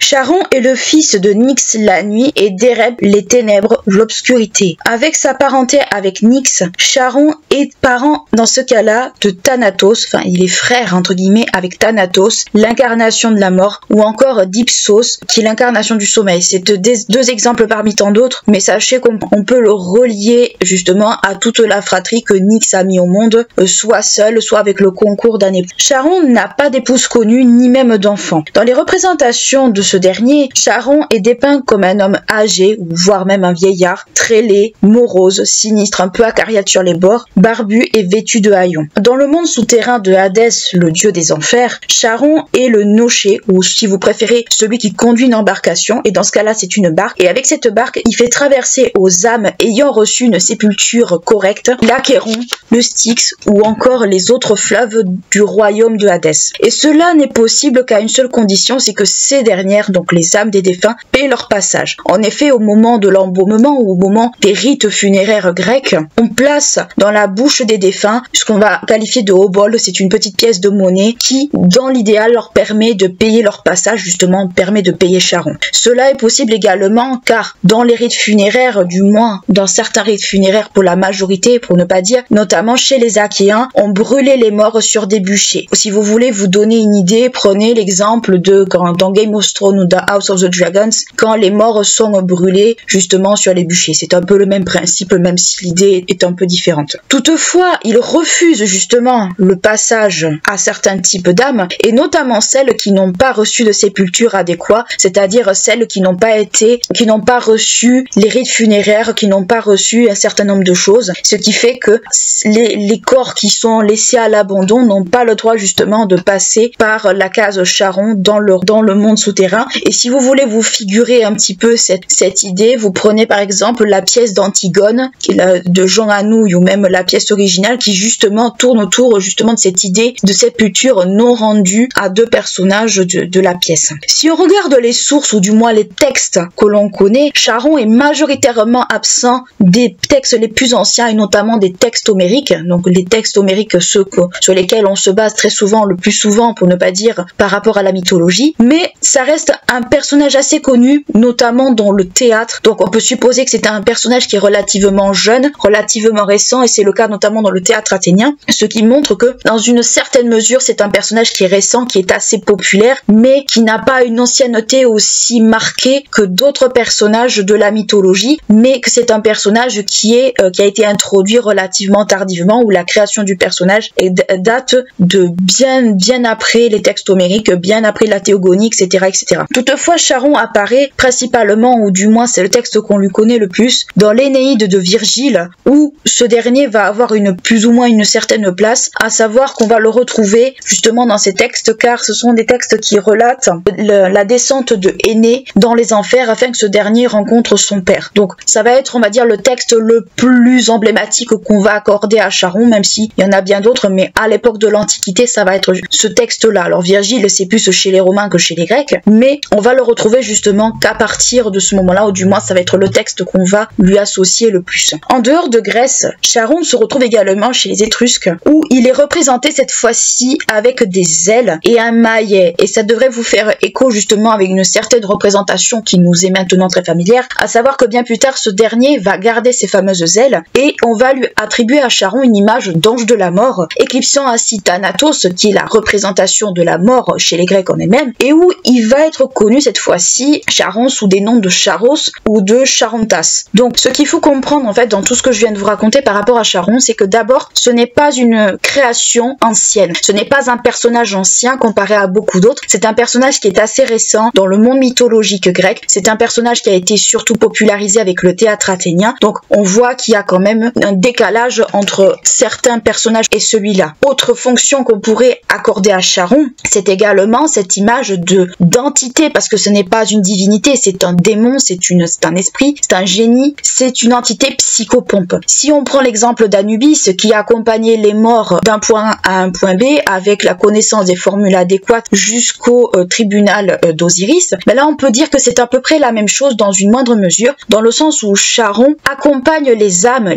Charon est le fils de Nyx la nuit et d'Éreb les ténèbres ou l'obscurité. Avec sa parenté avec Nyx, Charon est parent dans ce cas-là de Thanatos, enfin il est frère entre guillemets avec Thanatos, l'incarnation de la mort, ou encore d'Ipsos qui est l'incarnation du sommeil. C'est deux exemples parmi tant d'autres, mais sachez qu'on peut le relier justement à toute la fratrie que Nyx a mis au monde, soit seul, soit avec le concours d'un époux. Charon n'a pas d'épouse connue, ni même d'enfant. Dans les représentations de ce dernier, Charon est dépeint comme un homme âgé, ou voire même un vieillard, très laid, morose, sinistre, un peu acariâtre sur les bords, barbu et vêtu de haillons. Dans le monde souterrain de Hadès, le dieu des enfers, Charon est le nocher, ou si vous préférez, celui qui conduit une embarcation, et dans ce cas-là, c'est une barque, et avec cette barque, il fait traverser aux âmes ayant reçu une sépulture correcte, l'Achéron, le Styx, ou encore les autres fleuves du royaume de Hadès. Et cela n'est possible qu'à une seule condition, c'est que ces dernières, donc les âmes des défunts, paient leur passage. En effet, au moment de l'embaumement ou au moment des rites funéraires grecs, on place dans la bouche des défunts ce qu'on va qualifier de obol, c'est une petite pièce de monnaie qui, dans l'idéal, leur permet de payer leur passage, justement, permet de payer Charon. Cela est possible également car dans les rites funéraires, du moins dans certains rites funéraires pour la majorité, pour ne pas dire, notamment chez les Achéens, on brûlait les morts sur des bûchers. Si vous voulez vous donner une idée, prenez l'exemple de dans Game of Thrones ou dans House of the Dragons, quand les morts sont brûlés justement sur les bûchers. C'est un peu le même principe, même si l'idée est un peu différente. Toutefois, il refuse justement le passage à certains types d'âmes, et notamment celles qui n'ont pas reçu de sépulture adéquat, c'est-à-dire celles qui n'ont pas reçu les rites funéraires, qui n'ont pas reçu un certain nombre de choses, ce qui fait que les corps qui sont laissés à l'abandon n'ont pas le droit justement de passer par la case Charon dans le monde souterrain. Et si vous voulez vous figurer un petit peu cette idée, vous prenez par exemple la pièce d'Antigone de Jean Anouilh, ou même la pièce originale qui justement tourne autour justement de cette idée de sépulture non rendue à deux personnages de la pièce. Si on regarde les sources ou du moins les textes que l'on connaît, Charon est majoritairement absent des textes les plus anciens et notamment des textes homériques. Donc les textes homériques, ceux sur lesquels on se base très souvent, le plus souvent pour ne pas dire par rapport à la mythologie, mais ça reste un personnage assez connu, notamment dans le théâtre. Donc on peut supposer que c'est un personnage qui est relativement jeune, relativement récent, et c'est le cas notamment dans le théâtre athénien, ce qui montre que dans une certaine mesure c'est un personnage qui est récent, qui est assez populaire, mais qui n'a pas une ancienneté aussi marquée que d'autres personnages de la mythologie, mais que c'est un personnage qui a été introduit relativement tardivement, où la création du personnage date de bien après les textes homériques, bien après la théogonie, etc., etc. Toutefois, Charon apparaît principalement, ou du moins c'est le texte qu'on lui connaît le plus, dans l'Énéide de Virgile, où ce dernier va avoir plus ou moins une certaine place, à savoir qu'on va le retrouver justement dans ces textes, car ce sont des textes qui relatent la descente de Énée dans les enfers afin que ce dernier rencontre son père. Donc ça va être, on va dire, le texte le plus emblématique qu'on va accorder à Charon, même s'il y en a bien d'autres, mais à l'époque de l'Antiquité, ça va être ce texte-là. Alors Virgile, c'est plus chez les Romains que chez les Grecs, mais on va le retrouver justement qu'à partir de ce moment-là, ou du moins ça va être le texte qu'on va lui associer le plus. En dehors de Grèce, Charon se retrouve également chez les Étrusques, où il est représenté cette fois-ci avec des ailes et un maillet, et ça devrait vous faire écho justement avec une certaine représentation qui nous est maintenant très familière, à savoir que bien plus tard, ce dernier va garder ces fameuses ailes, et on va lui attribuer à Charon une image d'ange de la mort, éclipsant ainsi Thanatos, qui est la représentation de la mort chez les Grecs en eux-mêmes, et où il va être connu cette fois-ci, Charon, sous des noms de Charos ou de Charontas. Donc ce qu'il faut comprendre en fait dans tout ce que je viens de vous raconter par rapport à Charon, c'est que d'abord, ce n'est pas une création ancienne, ce n'est pas un personnage ancien comparé à beaucoup d'autres, c'est un personnage qui est assez récent dans le monde mythologique grec, c'est un personnage qui a été surtout popularisé avec le théâtre athénien, donc on voit qu'il y a quand même un décalage entre certains personnages et celui-là. Autre fonction qu'on pourrait accorder à Charon, c'est également cette image d'entité, parce que ce n'est pas une divinité, c'est un démon, c'est un esprit, c'est un génie, c'est une entité psychopompe. Si on prend l'exemple d'Anubis qui accompagnait les morts d'un point A à un point B avec la connaissance des formules adéquates jusqu'au tribunal d'Osiris, ben là on peut dire que c'est à peu près la même chose dans une moindre mesure, dans le sens où Charon accompagne les âmes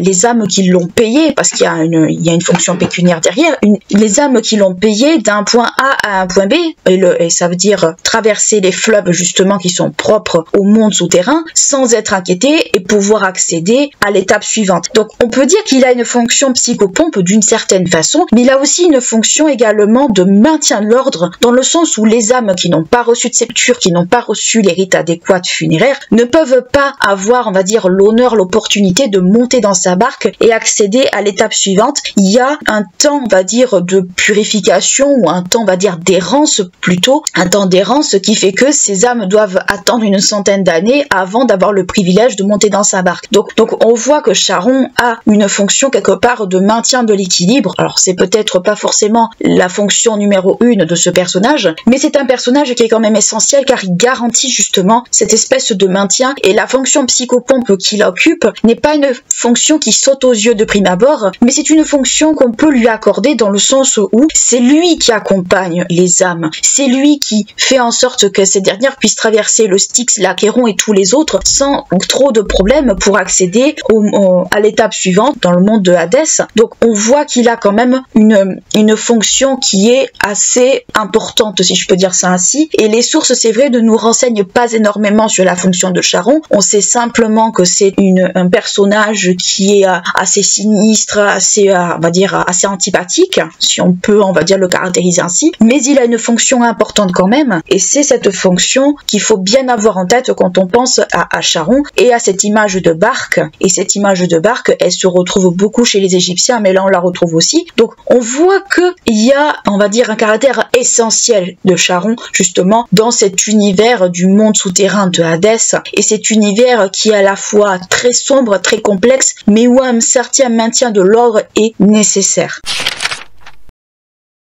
qui l'ont payé, parce qu'il y a une fonction pécuniaire derrière, les âmes qui l'ont payé d'un point A à un point B, et ça veut dire traverser traverser les fleuves justement qui sont propres au monde souterrain sans être inquiété et pouvoir accéder à l'étape suivante. Donc on peut dire qu'il a une fonction psychopompe d'une certaine façon, mais il a aussi une fonction également de maintien de l'ordre, dans le sens où les âmes qui n'ont pas reçu de sépulture, qui n'ont pas reçu les rites adéquats funéraires, ne peuvent pas avoir, on va dire, l'honneur, l'opportunité de monter dans sa barque et accéder à l'étape suivante. Il y a un temps, on va dire, de purification, ou un temps, on va dire, d'errance plutôt, un temps d'errance qui fait que ces âmes doivent attendre une centaine d'années avant d'avoir le privilège de monter dans sa barque. Donc on voit que Charon a une fonction quelque part de maintien de l'équilibre. Alors c'est peut-être pas forcément la fonction numéro 1 de ce personnage, mais c'est un personnage qui est quand même essentiel car il garantit justement cette espèce de maintien, et la fonction psychopompe qu'il occupe n'est pas une fonction qui saute aux yeux de prime abord, mais c'est une fonction qu'on peut lui accorder dans le sens où c'est lui qui accompagne les âmes, c'est lui qui fait en sorte que ces dernières puissent traverser le Styx, l'Achéron et tous les autres sans trop de problèmes pour accéder à l'étape suivante dans le monde de Hadès. Donc on voit qu'il a quand même une fonction qui est assez importante, si je peux dire ça ainsi, et les sources, c'est vrai, ne nous renseignent pas énormément sur la fonction de Charon. On sait simplement que c'est un personnage qui est assez sinistre, assez, on va dire, assez antipathique, si on peut, on va dire, le caractériser ainsi, mais il a une fonction importante quand même, et c'est cette fonction qu'il faut bien avoir en tête quand on pense à Charon et à cette image de barque. Et cette image de barque, elle se retrouve beaucoup chez les Égyptiens, mais là on la retrouve aussi. Donc on voit qu'il y a, on va dire, un caractère essentiel de Charon justement dans cet univers du monde souterrain de Hadès, et cet univers qui est à la fois très sombre, très complexe, mais où un certain maintien de l'ordre est nécessaire.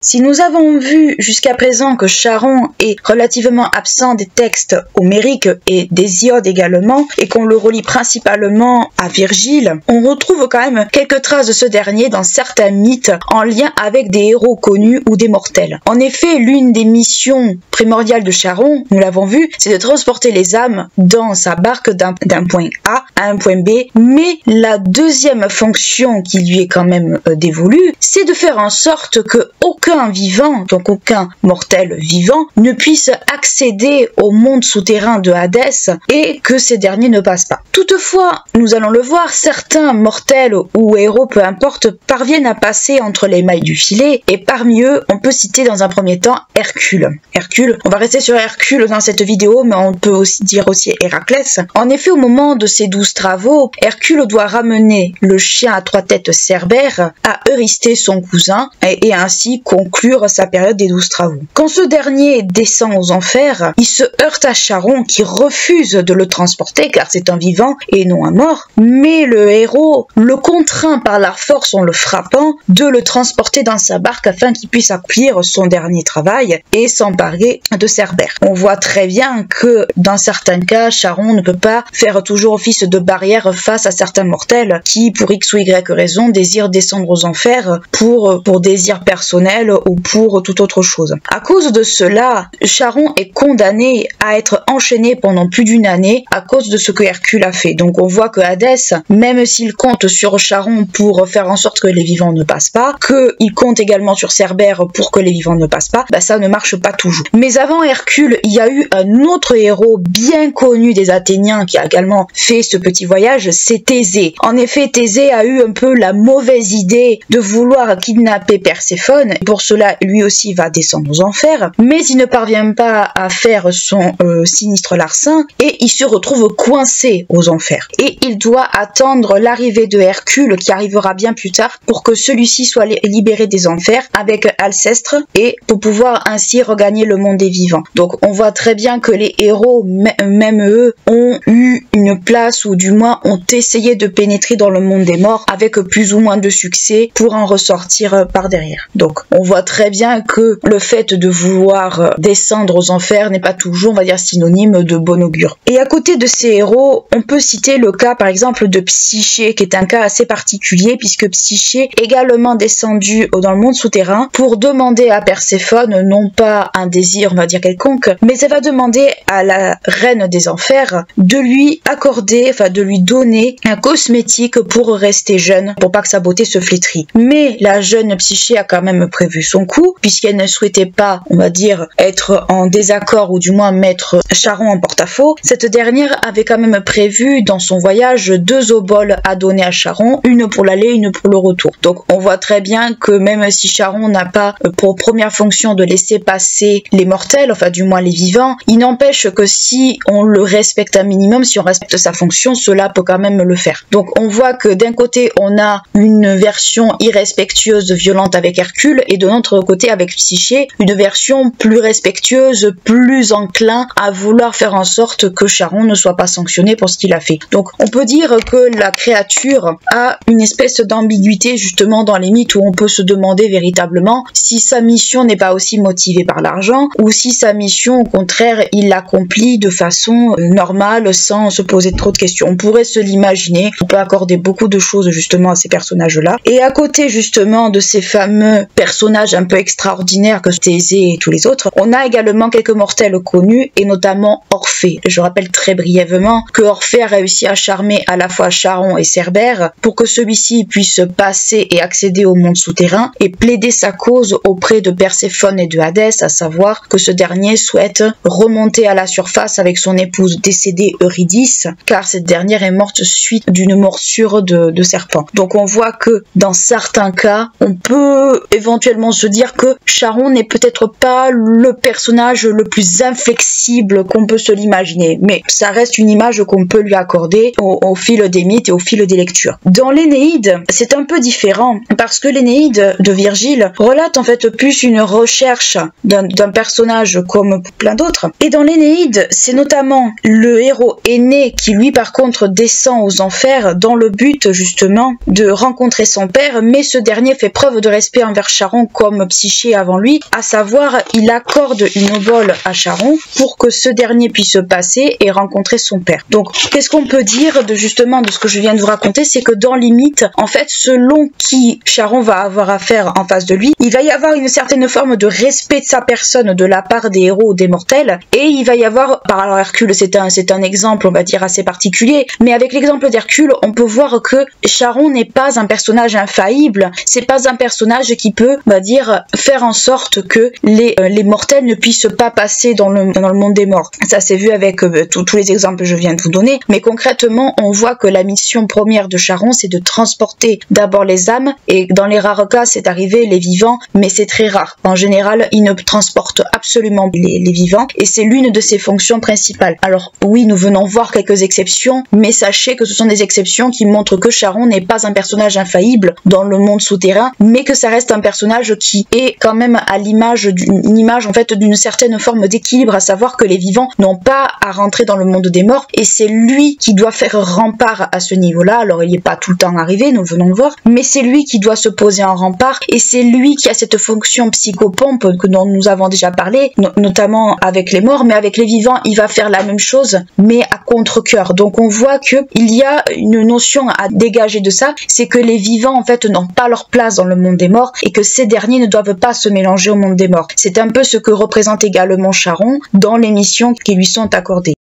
Si nous avons vu jusqu'à présent que Charon est relativement absent des textes homériques et d'Hésiode également, et qu'on le relie principalement à Virgile, on retrouve quand même quelques traces de ce dernier dans certains mythes en lien avec des héros connus ou des mortels. En effet, l'une des missions primordiales de Charon, nous l'avons vu, c'est de transporter les âmes dans sa barque d'un point A à un point B, mais la deuxième fonction qui lui est quand même dévolue, c'est de faire en sorte que aucun vivant, donc aucun mortel vivant, ne puisse accéder au monde souterrain de Hadès et que ces derniers ne passent pas. Toutefois, nous allons le voir, certains mortels ou héros, peu importe, parviennent à passer entre les mailles du filet, et parmi eux, on peut citer dans un premier temps Hercule. Hercule, on va rester sur Hercule dans cette vidéo, mais on peut aussi dire aussi Héraclès. En effet, au moment de ses 12 travaux, Hercule doit ramener le chien à 3 têtes Cerbère à Eurysthée, son cousin, et ainsi conclure sa période des 12 travaux. Quand ce dernier descend aux enfers, il se heurte à Charon qui refuse de le transporter car c'est un vivant et non un mort, mais le héros le contraint par la force en le frappant de le transporter dans sa barque afin qu'il puisse accomplir son dernier travail et s'emparer de Cerbère. On voit très bien que dans certains cas, Charon ne peut pas faire toujours office de barrière face à certains mortels qui, pour X ou Y raison, désirent descendre aux enfers pour désir personnel ou pour toute autre chose. À cause de cela, Charon est condamné à être enchaîné pendant plus d'une année à cause de ce que Hercule a fait. Donc on voit que Hadès, même s'il compte sur Charon pour faire en sorte que les vivants ne passent pas, qu'il compte également sur Cerbère pour que les vivants ne passent pas, ça ne marche pas toujours. Mais avant Hercule, il y a eu un autre héros bien connu des Athéniens qui a également fait ce petit voyage, c'est Thésée. En effet, Thésée a eu un peu la mauvaise idée de vouloir kidnapper Perséphone. Pour cela, lui aussi va descendre aux enfers, mais il ne parvient pas à faire son sinistre larcin et il se retrouve coincé aux enfers. Et il doit attendre l'arrivée de Hercule qui arrivera bien plus tard pour que celui-ci soit libéré des enfers avec Alcestre et pour pouvoir ainsi regagner le monde des vivants. Donc on voit très bien que les héros, même eux, ont eu une place ou du moins ont essayé de pénétrer dans le monde des morts avec plus ou moins de succès pour en ressortir par derrière. Donc on voit très bien que le fait de vouloir descendre aux enfers n'est pas toujours, on va dire, synonyme de bon augure. Et à côté de ces héros, on peut citer le cas par exemple de Psyché, qui est un cas assez particulier puisque Psyché est également descendu dans le monde souterrain pour demander à Perséphone, non pas un désir, on va dire quelconque, mais elle va demander à la reine des enfers de lui accorder, enfin de lui donner un cosmétique pour rester jeune, pour pas que sa beauté se flétrit. Mais la jeune Psyché a quand même prévenu prévu son coup, puisqu'elle ne souhaitait pas, on va dire, être en désaccord ou du moins mettre Charon en porte-à-faux. Cette dernière avait quand même prévu dans son voyage 2 oboles à donner à Charon, une pour l'aller, une pour le retour. Donc on voit très bien que même si Charon n'a pas pour première fonction de laisser passer les mortels, enfin du moins les vivants, il n'empêche que si on le respecte un minimum, si on respecte sa fonction, cela peut quand même le faire. Donc on voit que d'un côté on a une version irrespectueuse, violente avec Hercule, et de l'autre côté avec Psyché, une version plus respectueuse, plus enclin à vouloir faire en sorte que Charon ne soit pas sanctionné pour ce qu'il a fait. Donc on peut dire que la créature a une espèce d'ambiguïté justement dans les mythes où on peut se demander véritablement si sa mission n'est pas aussi motivée par l'argent ou si sa mission au contraire il l'accomplit de façon normale sans se poser trop de questions. On pourrait se l'imaginer, on peut accorder beaucoup de choses justement à ces personnages-là. Et à côté justement de ces fameux personnages un peu extraordinaires que Thésée et tous les autres, on a également quelques mortels connus et notamment Orphée. Je rappelle très brièvement que Orphée a réussi à charmer à la fois Charon et Cerbère pour que celui-ci puisse passer et accéder au monde souterrain et plaider sa cause auprès de Perséphone et de Hadès, à savoir que ce dernier souhaite remonter à la surface avec son épouse décédée Eurydice, car cette dernière est morte suite d'une morsure de serpent. Donc on voit que dans certains cas, on peut éventuellement se dire que Charon n'est peut-être pas le personnage le plus inflexible qu'on peut se l'imaginer, mais ça reste une image qu'on peut lui accorder au fil des mythes et au fil des lectures. Dans l'Énéide, c'est un peu différent, parce que l'Énéide de Virgile relate en fait plus une recherche d'un personnage comme plein d'autres, et dans l'Énéide, c'est notamment le héros aîné qui lui par contre descend aux enfers dans le but justement de rencontrer son père, mais ce dernier fait preuve de respect envers Charon comme Psyché avant lui, à savoir il accorde une obole à Charon pour que ce dernier puisse passer et rencontrer son père. Donc qu'est-ce qu'on peut dire de justement de ce que je viens de vous raconter, c'est que dans les mythes, en fait selon qui Charon va avoir affaire en face de lui, il va y avoir une certaine forme de respect de sa personne de la part des héros ou des mortels, et il va y avoir, alors Hercule c'est un exemple on va dire assez particulier, mais avec l'exemple d'Hercule on peut voir que Charon n'est pas un personnage infaillible, c'est pas un personnage qui peut, on va dire, faire en sorte que les mortels ne puissent pas passer dans le monde des morts. Ça s'est vu avec tous les exemples que je viens de vous donner, mais concrètement on voit que la mission première de Charon c'est de transporter d'abord les âmes, et dans les rares cas c'est arrivé les vivants, mais c'est très rare. En général il ne transporte absolument les vivants, et c'est l'une de ses fonctions principales. Alors oui, nous venons voir quelques exceptions, mais sachez que ce sont des exceptions qui montrent que Charon n'est pas un personnage infaillible dans le monde souterrain, mais que ça reste un personnage qui est quand même à l'image d'une image en fait d'une certaine forme d'équilibre, à savoir que les vivants n'ont pas à rentrer dans le monde des morts, et c'est lui qui doit faire rempart à ce niveau-là. Alors il n'est pas tout le temps arrivé, nous venons le voir, mais c'est lui qui doit se poser en rempart, et c'est lui qui a cette fonction psychopompe dont nous avons déjà parlé, notamment avec les morts, mais avec les vivants il va faire la même chose, mais à contre-cœur. Donc on voit que il y a une notion à dégager de ça, c'est que les vivants en fait n'ont pas leur place dans le monde des morts, et que ces derniers ne doivent pas se mélanger au monde des morts. C'est un peu ce que représente également Charon dans les missions qui lui sont accordées.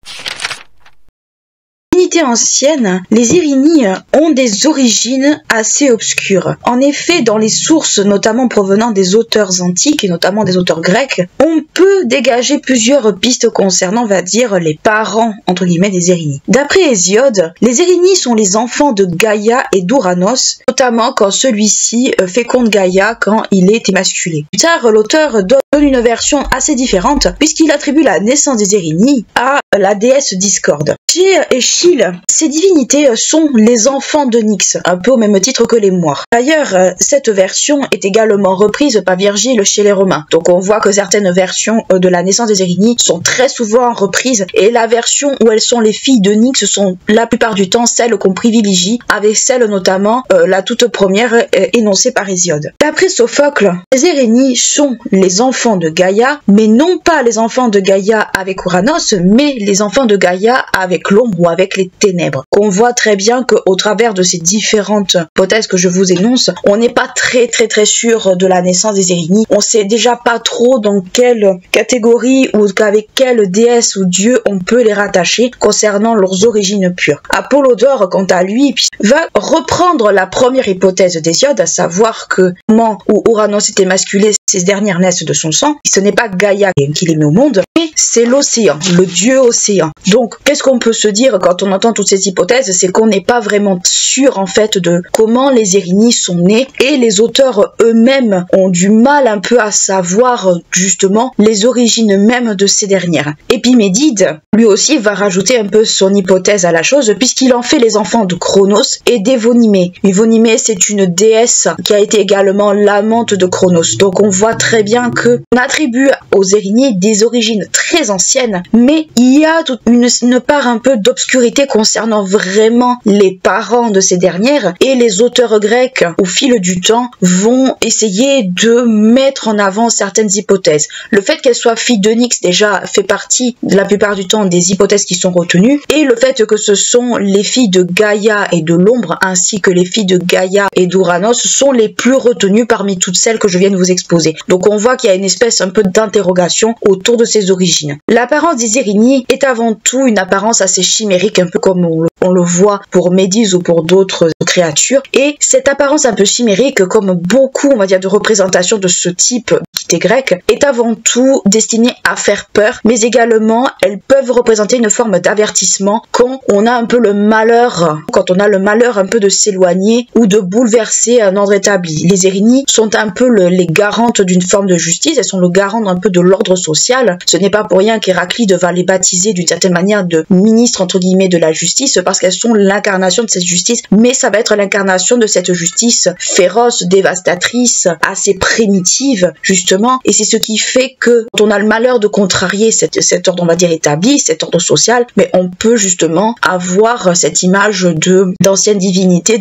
Ancienne, les Irini ont des origines assez obscures. En effet, dans les sources, notamment provenant des auteurs antiques et notamment des auteurs grecs, on peut dégager plusieurs pistes concernant, on va dire, les parents, entre guillemets, des Irini. D'après Hésiode, les Irini sont les enfants de Gaïa et d'Ouranos, notamment quand celui-ci féconde Gaïa quand il est émasculé. Plus tard, l'auteur donne une version assez différente, puisqu'il attribue la naissance des Irini à la déesse Discorde. Chez Échille, ces divinités sont les enfants de Nyx, un peu au même titre que les moires. D'ailleurs, cette version est également reprise par Virgile chez les Romains. Donc on voit que certaines versions de la naissance des Irini sont très souvent reprises, et la version où elles sont les filles de Nyx sont la plupart du temps celles qu'on privilégie, avec celle notamment la toute première énoncée par Hésiode. D'après Sophocle, les Irini sont les enfants de Gaïa, mais non pas les enfants de Gaïa avec Ouranos, mais les enfants de Gaïa avec avec l'ombre ou avec les ténèbres. Qu'on voit très bien qu'au travers de ces différentes hypothèses que je vous énonce, on n'est pas très sûr de la naissance des Érinny. On sait déjà pas trop dans quelle catégorie ou avec quelle déesse ou dieu on peut les rattacher concernant leurs origines pures. Apollodore, quant à lui, va reprendre la première hypothèse d'Hésiode, à savoir que au moment où Ouranos était masculé, ces dernières naissent de son sang. Ce n'est pas Gaïa qui les met au monde, mais c'est l'océan, le dieu océan. Donc, qu'est-ce qu'on peut se dire quand on entend toutes ces hypothèses? C'est qu'on n'est pas vraiment sûr en fait de comment les Érinny sont nés, et les auteurs eux-mêmes ont du mal un peu à savoir justement les origines mêmes de ces dernières. Épiménide, lui aussi, va rajouter un peu son hypothèse à la chose, puisqu'il en fait les enfants de Cronos et d'Évonymée. Évonymée, c'est une déesse qui a été également l'amante de Cronos. Donc on voit très bien que on attribue aux Érinny des origines très anciennes, mais il y a toute une part un peu d'obscurité concernant vraiment les parents de ces dernières, et les auteurs grecs, au fil du temps, vont essayer de mettre en avant certaines hypothèses. Le fait qu'elle soit fille de Nyx déjà fait partie de la plupart du temps des hypothèses qui sont retenues, et le fait que ce sont les filles de Gaïa et de l'ombre ainsi que les filles de Gaïa et d'Ouranos sont les plus retenues parmi toutes celles que je viens de vous exposer. Donc on voit qu'il y a une espèce un peu d'interrogation autour de ces origines. L'apparence des Érinny est avant tout une apparence assez chimérique, un peu comme on le voit pour Médise ou pour d'autres créatures, et cette apparence un peu chimérique, comme beaucoup on va dire de représentations de ce type grec, est avant tout destinée à faire peur, mais également elles peuvent représenter une forme d'avertissement quand on a un peu le malheur, un peu de s'éloigner ou de bouleverser un ordre établi. Les Érinny sont un peu les garantes d'une forme de justice, elles sont le garant un peu de l'ordre social. Ce n'est pas pour rien qu'Héraclide va les baptiser d'une certaine manière de ministres entre guillemets de la justice, parce qu'elles sont l'incarnation de cette justice, mais ça va être l'incarnation de cette justice féroce, dévastatrice, assez primitive justement. Et c'est ce qui fait que quand on a le malheur de contrarier cet ordre on va dire établi, cet ordre social, mais on peut justement avoir cette image d'anciennes divinités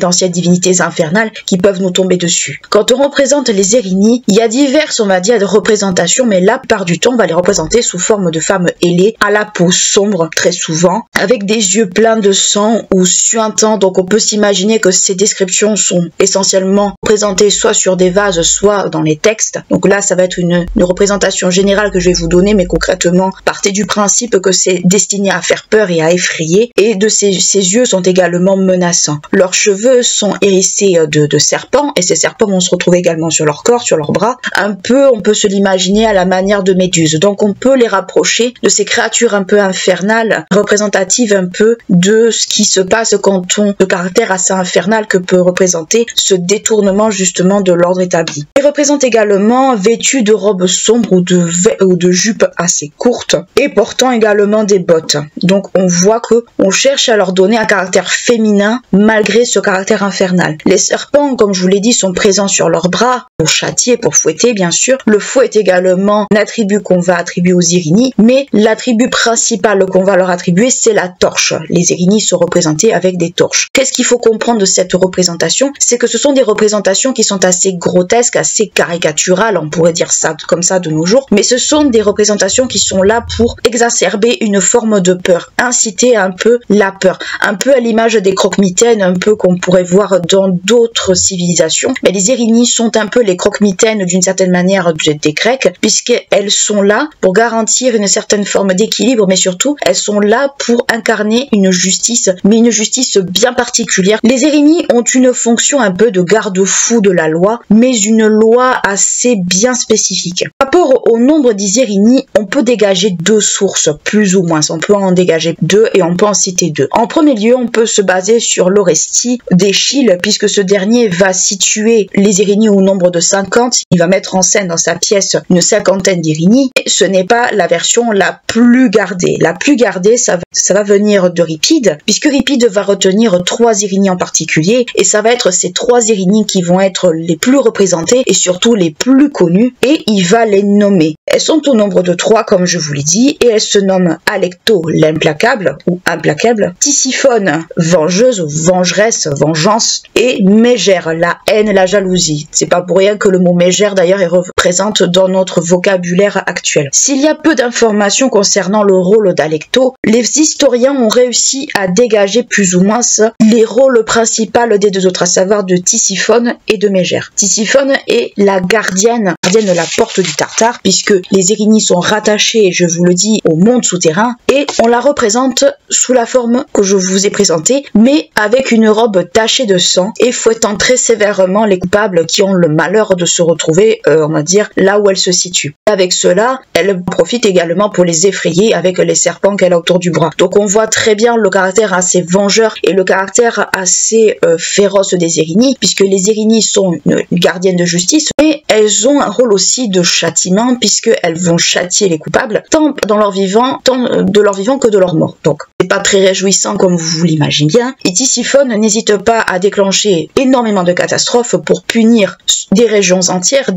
infernales qui peuvent nous tomber dessus. Quand on représente les Érinny, il y a diverses on va dire de représentations, mais la plupart du temps on va les représenter sous forme de femmes ailées, à la peau sombre très souvent, avec des yeux pleins de sang ou suintants. Donc on peut s'imaginer que ces descriptions sont essentiellement présentées soit sur des vases, soit dans les textes. Donc là ça va être une représentation générale que je vais vous donner, mais concrètement partez du principe que c'est destiné à faire peur et à effrayer, et de ces yeux sont également menaçants. Leurs cheveux sont hérissés de serpents, et ces serpents vont se retrouver également sur leur corps, sur leurs bras. Un peu on peut se l'imaginer à la manière de Méduse, donc on peut les rapprocher de ces créatures un peu infernales, représentatives un peu de ce qui se passe quand le caractère assez infernal que peut représenter ce détournement justement de l'ordre établi. Ils représentent également vêtus de robes sombres ou de jupes assez courtes, et portant également des bottes. Donc on voit que on cherche à leur donner un caractère féminin malgré ce caractère infernal. Les serpents, comme je vous l'ai dit, sont présents sur leurs bras pour châtier, pour fouetter bien sûr. Le fouet est également un attribut qu'on va attribuer aux Érinny, mais l'attribut principal qu'on va leur attribuer, c'est la torche. Les Érinny sont représentés avec des torches. Qu'est-ce qu'il faut comprendre de cette représentation? C'est que ce sont des représentations qui sont assez grotesques, assez caricaturales, on pourrait dire ça comme ça de nos jours, mais ce sont des représentations qui sont là pour exacerber une forme de peur, inciter un peu la peur, un peu à l'image des croque-mitaines, un peu qu'on pourrait voir dans d'autres civilisations. Mais les Érinny sont un peu les croque-mitaines d'une certaine manière des Grecs, puisqu'elles sont là pour garantir une certaine forme d'équilibre, mais surtout elles sont là pour incarner une justice, mais une justice bien particulière. Les Érinny ont une fonction un peu de garde-fou de la loi, mais une loi assez bien spécifique. Par rapport au nombre des Érinny, on peut dégager deux sources, plus ou moins. On peut en dégager deux et on peut en citer deux. En premier lieu, on peut se baser sur l'Orestie d'Échille, puisque ce dernier va situer les Érinny au nombre de 50. Il va mettre en scène dans sa pièce une cinquantaine d'Érinny. Et ce n'est pas la version la plus gardée. La plus gardée, ça va venir d'Euripide, puisque Euripide va retenir 3 Érinny en particulier, et ça va être ces 3 Érinny qui vont être les plus représentés et surtout les plus connus, et il va les nommer. Elles sont au nombre de 3 comme je vous l'ai dit et elles se nomment Alecto, l'implacable ou implacable, Tisiphone, vengeuse ou vengeresse, vengeance, et Mégère, la haine, la jalousie. C'est pas pour rien que le mot Mégère d'ailleurs est présente dans notre vocabulaire actuel. S'il y a peu d'informations concernant le rôle d'Alecto, les historiens ont réussi à dégager plus ou moins les rôles principaux des 2 autres, à savoir de Tisiphone et de Mégère. Tisiphone est la gardienne de la porte du Tartare, puisque les Érinnies sont rattachées, je vous le dis, au monde souterrain, et on la représente sous la forme que je vous ai présentée, mais avec une robe tachée de sang et fouettant très sévèrement les coupables qui ont le malheur de se retrouver, on va dire, là où elle se situe. Avec cela, elle profite également pour les effrayer avec les serpents qu'elle a autour du bras. Donc on voit très bien le caractère assez vengeur et le caractère assez féroce des Érinnies, puisque les Érinnies sont une gardienne de justice, mais elles ont un rôle aussi de châtiment, puisqu'elles vont châtier les coupables, tant de leur vivant que de leur mort. Donc c'est pas très réjouissant comme vous l'imaginez bien, et Tisiphone n'hésite pas à déclencher énormément de catastrophes pour punir des régions entières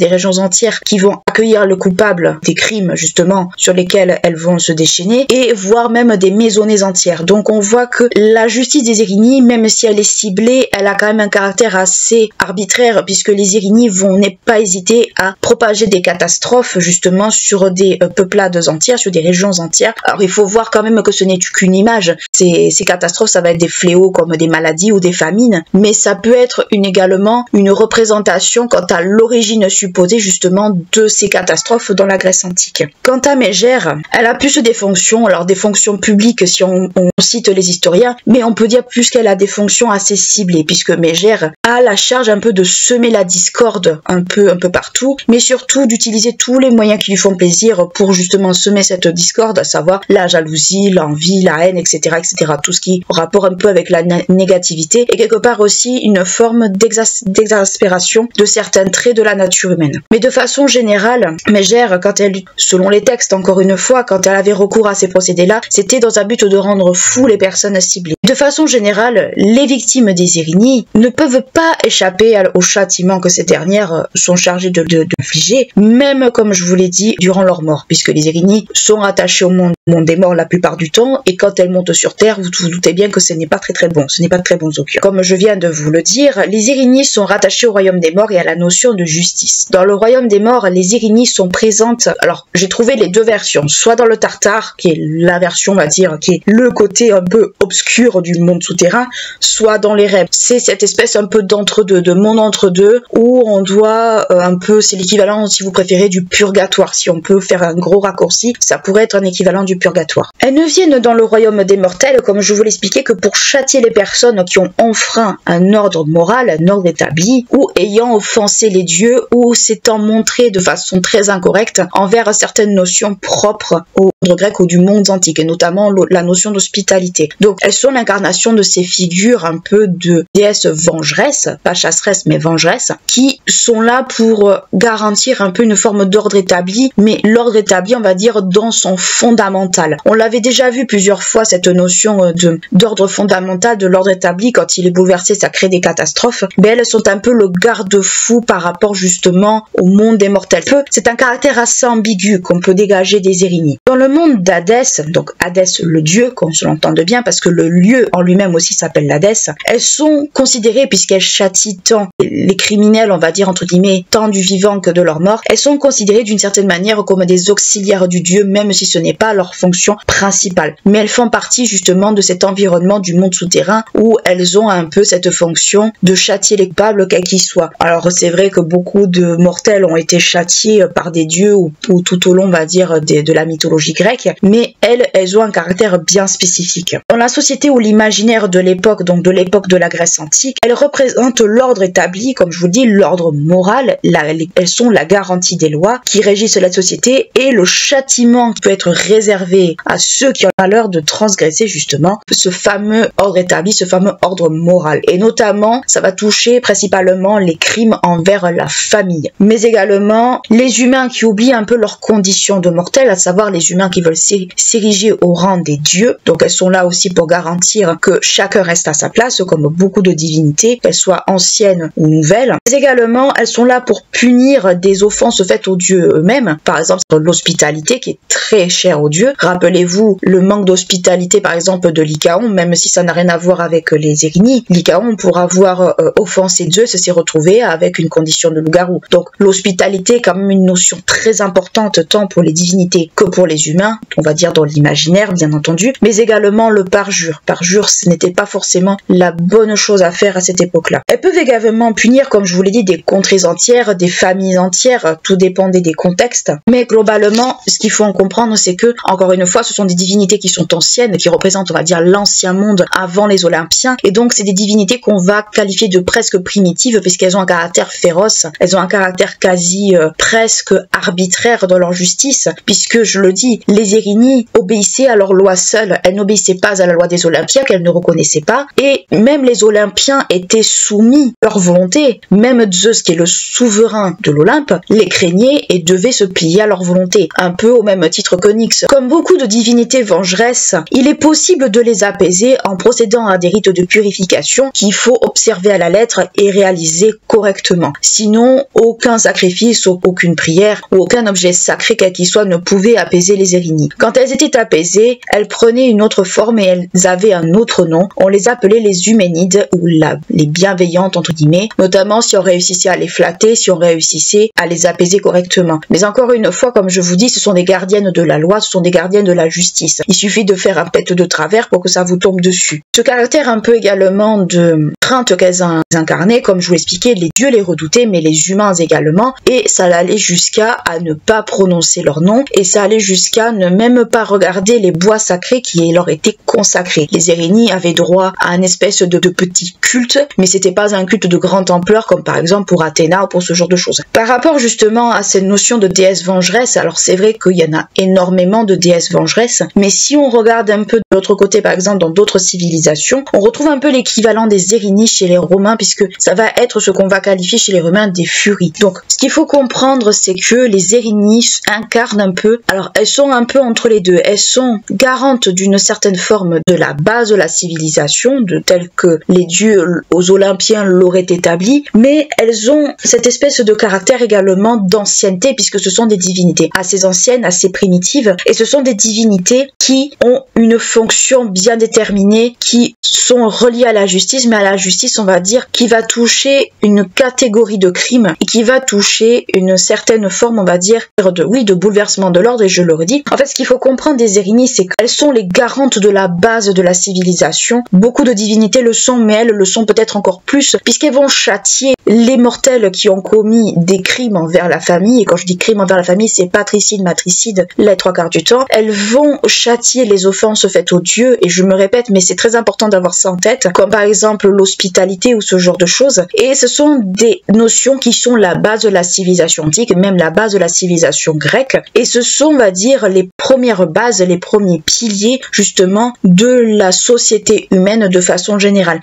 qui vont accueillir le coupable des crimes justement sur lesquels elles vont se déchaîner, et voire même des maisonnées entières. Donc on voit que la justice des Érinnies, même si elle est ciblée, elle a quand même un caractère assez arbitraire, puisque les Érinnies vont ne pas hésiter à propager des catastrophes justement sur des peuplades entières, sur des régions entières. Alors il faut voir quand même que ce n'est qu'une image. Ces catastrophes, ça va être des fléaux comme des maladies ou des famines, mais ça peut être également une représentation quant à l'origine supposée justement de ces catastrophes dans la Grèce antique. Quant à Mégère, elle a plus des fonctions, alors des fonctions publiques si on cite les historiens, mais on peut dire plus qu'elle a des fonctions assez ciblées, puisque Mégère a la charge un peu de semer la discorde un peu partout, mais surtout d'utiliser tous les moyens qui lui font plaisir pour justement semer cette discorde, à savoir la jalousie, l'envie, la haine, etc., etc. Tout ce qui a rapport un peu avec la négativité, et quelque part aussi une forme d'exaspération de certains traits de la nature humaine. Mais de façon générale, Mégère, quand elle, selon les textes encore une fois, quand elle avait recours à ces procédés-là, c'était dans un but de rendre fous les personnes ciblées. De façon générale, les victimes des Érinnies ne peuvent pas échapper au châtiment que ces dernières sont chargées d'infliger, même comme je vous l'ai dit, durant leur mort, puisque les Érinnies sont attachées au monde des morts la plupart du temps, et quand elles montent sur Terre, vous vous doutez bien que ce n'est pas très bon, ce n'est pas de très bons augures. Comme je viens de vous le dire, les Érinnies sont rattachées au royaume des morts et à la notion de justice. Dans le royaume des morts, les Érinnies sont présentes, alors j'ai trouvé les 2 versions, soit dans le Tartare, qui est la version, on va dire, qui est le côté un peu obscur du monde souterrain, soit dans les rêves. C'est cette espèce un peu d'entre-deux, de monde entre-deux, où on doit un peu, c'est l'équivalent, si vous préférez, du purgatoire. Si on peut faire un gros raccourci, ça pourrait être un équivalent du purgatoire. Elles ne viennent dans le royaume des mortels, comme je vous l'expliquais, que pour châtier les personnes qui ont enfreint un ordre moral, un ordre établi, ou ayant offensé les dieux, ou s'étant montré de façon très incorrecte envers certaines notions propres au monde grec ou du monde antique, et notamment la notion d'hospitalité. Donc elles sont l'incarnation de ces figures un peu de déesses vengeresses, pas chasseresses mais vengeresses, qui sont là pour garantir un peu une forme d'ordre établi, mais l'ordre établi, on va dire, dans son fondamental. On l'avait déjà vu plusieurs fois, cette notion d'ordre fondamental, de l'ordre établi, quand il est bouleversé, ça crée des catastrophes, mais elles sont un peu le garde-fou par rapport justement au monde des mortels. C'est un caractère assez ambigu qu'on peut dégager des Érinnies. Dans le monde d'Hadès, donc Hadès le dieu, qu'on se l'entende bien, parce que le lieu en lui-même aussi s'appelle l'Hadès, elles sont considérées, puisqu'elles châtient tant les criminels, on va dire entre guillemets, tant du vivant que de leur mort, elles sont considérées d'une certaine manière comme des auxiliaires du dieu, même si ce n'est pas leur fonction principale. Mais elles font partie justement de cet environnement du monde souterrain où elles ont un peu cette fonction de châtier les coupables quels qu'ils soient. Alors c'est vrai que beaucoup de mortels ont été châtiés par des dieux ou tout au long, on va dire, de la mythologie grecque, mais elles ont un caractère bien spécifique. Dans la société ou l'imaginaire de l'époque, donc de l'époque de la Grèce antique, elles représentent l'ordre établi, comme je vous dis, l'ordre moral, elles sont la garantie des lois qui régissent la société, et le châtiment qui peut être réservé à ceux qui ont le malheur de transgresser justement ce fameux ordre établi, ce fameux ordre moral. Et notamment, ça va toucher principalement les crimes envers la famille, mais également les humains qui oublient un peu leur condition de mortels, à savoir les humains qui veulent s'ériger au rang des dieux. Donc elles sont là aussi pour garantir que chacun reste à sa place, comme beaucoup de divinités, qu'elles soient anciennes ou nouvelles. Mais également, elles sont là pour punir des offenses faites aux dieux eux-mêmes, crimes. Par exemple, l'hospitalité qui est très chère aux dieux. Rappelez-vous le manque d'hospitalité par exemple de Lycaon, même si ça n'a rien à voir avec les Érini. Lycaon, pour avoir offensé Zeus, s'est retrouvé avec une condition de loup-garou. Donc l'hospitalité est quand même une notion très importante tant pour les divinités que pour les humains, on va dire dans l'imaginaire bien entendu, mais également le parjure. Parjure, ce n'était pas forcément la bonne chose à faire à cette époque-là. Elles peuvent également punir, comme je vous l'ai dit, des contrées entières, des familles entières, tout dépendait des contextes. Mais globalement, ce qu'il faut en comprendre, c'est que, encore une fois, ce sont des divinités qui sont anciennes, qui représentent, on va dire, l'ancien monde avant les Olympiens, et donc c'est des divinités qu'on va qualifier de presque primitives, puisqu'elles ont un caractère féroce, elles ont un caractère quasi presque arbitraire dans leur justice, puisque, je le dis, les Érini obéissaient à leur loi seule, elles n'obéissaient pas à la loi des Olympiens, qu'elles ne reconnaissaient pas, et même les Olympiens étaient soumis à leur volonté. Même Zeus, qui est le souverain de l'Olympe, les craignait et devait se plier à leur volonté, un peu au même titre que Nyx. Comme beaucoup de divinités vengeresses, il est possible de les apaiser en procédant à des rites de purification qu'il faut observer à la lettre et réaliser correctement. Sinon, aucun sacrifice, aucune prière ou aucun objet sacré quel qu'il soit ne pouvait apaiser les Érini. Quand elles étaient apaisées, elles prenaient une autre forme et elles avaient un autre nom. On les appelait les Huménides ou les bienveillantes entre guillemets, notamment si on réussissait à les flatter, si on réussissait à les apaiser correctement. Mais encore une fois, comme je vous dis, ce sont des gardiennes de la loi, ce sont des gardiennes de la justice. Il suffit de faire un pet de travers pour que ça vous tombe dessus. Ce caractère un peu également de crainte qu'elles incarnaient, comme je vous l'expliquais, les dieux les redoutaient, mais les humains également, et ça allait jusqu'à ne pas prononcer leur nom, et ça allait jusqu'à ne même pas regarder les bois sacrés qui leur étaient consacrés. Les Érini avaient droit à une espèce de petit culte, mais c'était pas un culte de grande ampleur, comme par exemple pour Athéna ou pour ce genre de choses. Par rapport justement à cette notion de déesse vengeresse, alors c'est vrai qu'il y en a énormément de déesses vengeresses, mais si on regarde un peu de l'autre côté, par exemple dans d'autres civilisations, on retrouve un peu l'équivalent des Érini chez les Romains, puisque ça va être ce qu'on va qualifier chez les Romains des furies. Donc ce qu'il faut comprendre, c'est que les Érini incarnent un peu, alors elles sont un peu entre les deux, elles sont garantes d'une certaine forme de la base de la civilisation, de telle que les dieux aux Olympiens l'auraient établi, mais elles ont cette espèce de caractère également d'ancienneté, puisque ce sont des divinités assez anciennes, assez primitives, et ce sont des divinités qui ont une fonction bien déterminée, qui sont reliées à la justice, mais à la justice, on va dire, qui va toucher une catégorie de crimes, et qui va toucher une certaine forme, on va dire, de bouleversement de l'ordre, et je le redis. En fait, ce qu'il faut comprendre des Érini, c'est qu'elles sont les garantes de la base de la civilisation. Beaucoup de divinités le sont, mais elles le sont peut-être encore plus, puisqu'elles vont châtier les mortels qui ont commis des crimes envers la famille, et quand je dis crime envers la famille, c'est patricide, matricide, les trois quarts du temps. Elles vont châtier les offenses faites aux dieux, et je me répète, mais c'est très important d'avoir ça en tête, comme par exemple l'hospitalité ou ce genre de choses, et ce sont des notions qui sont la base de la civilisation antique, même la base de la civilisation grecque, et ce sont, on va dire, les premières bases, les premiers piliers, justement, de la société humaine de façon générale.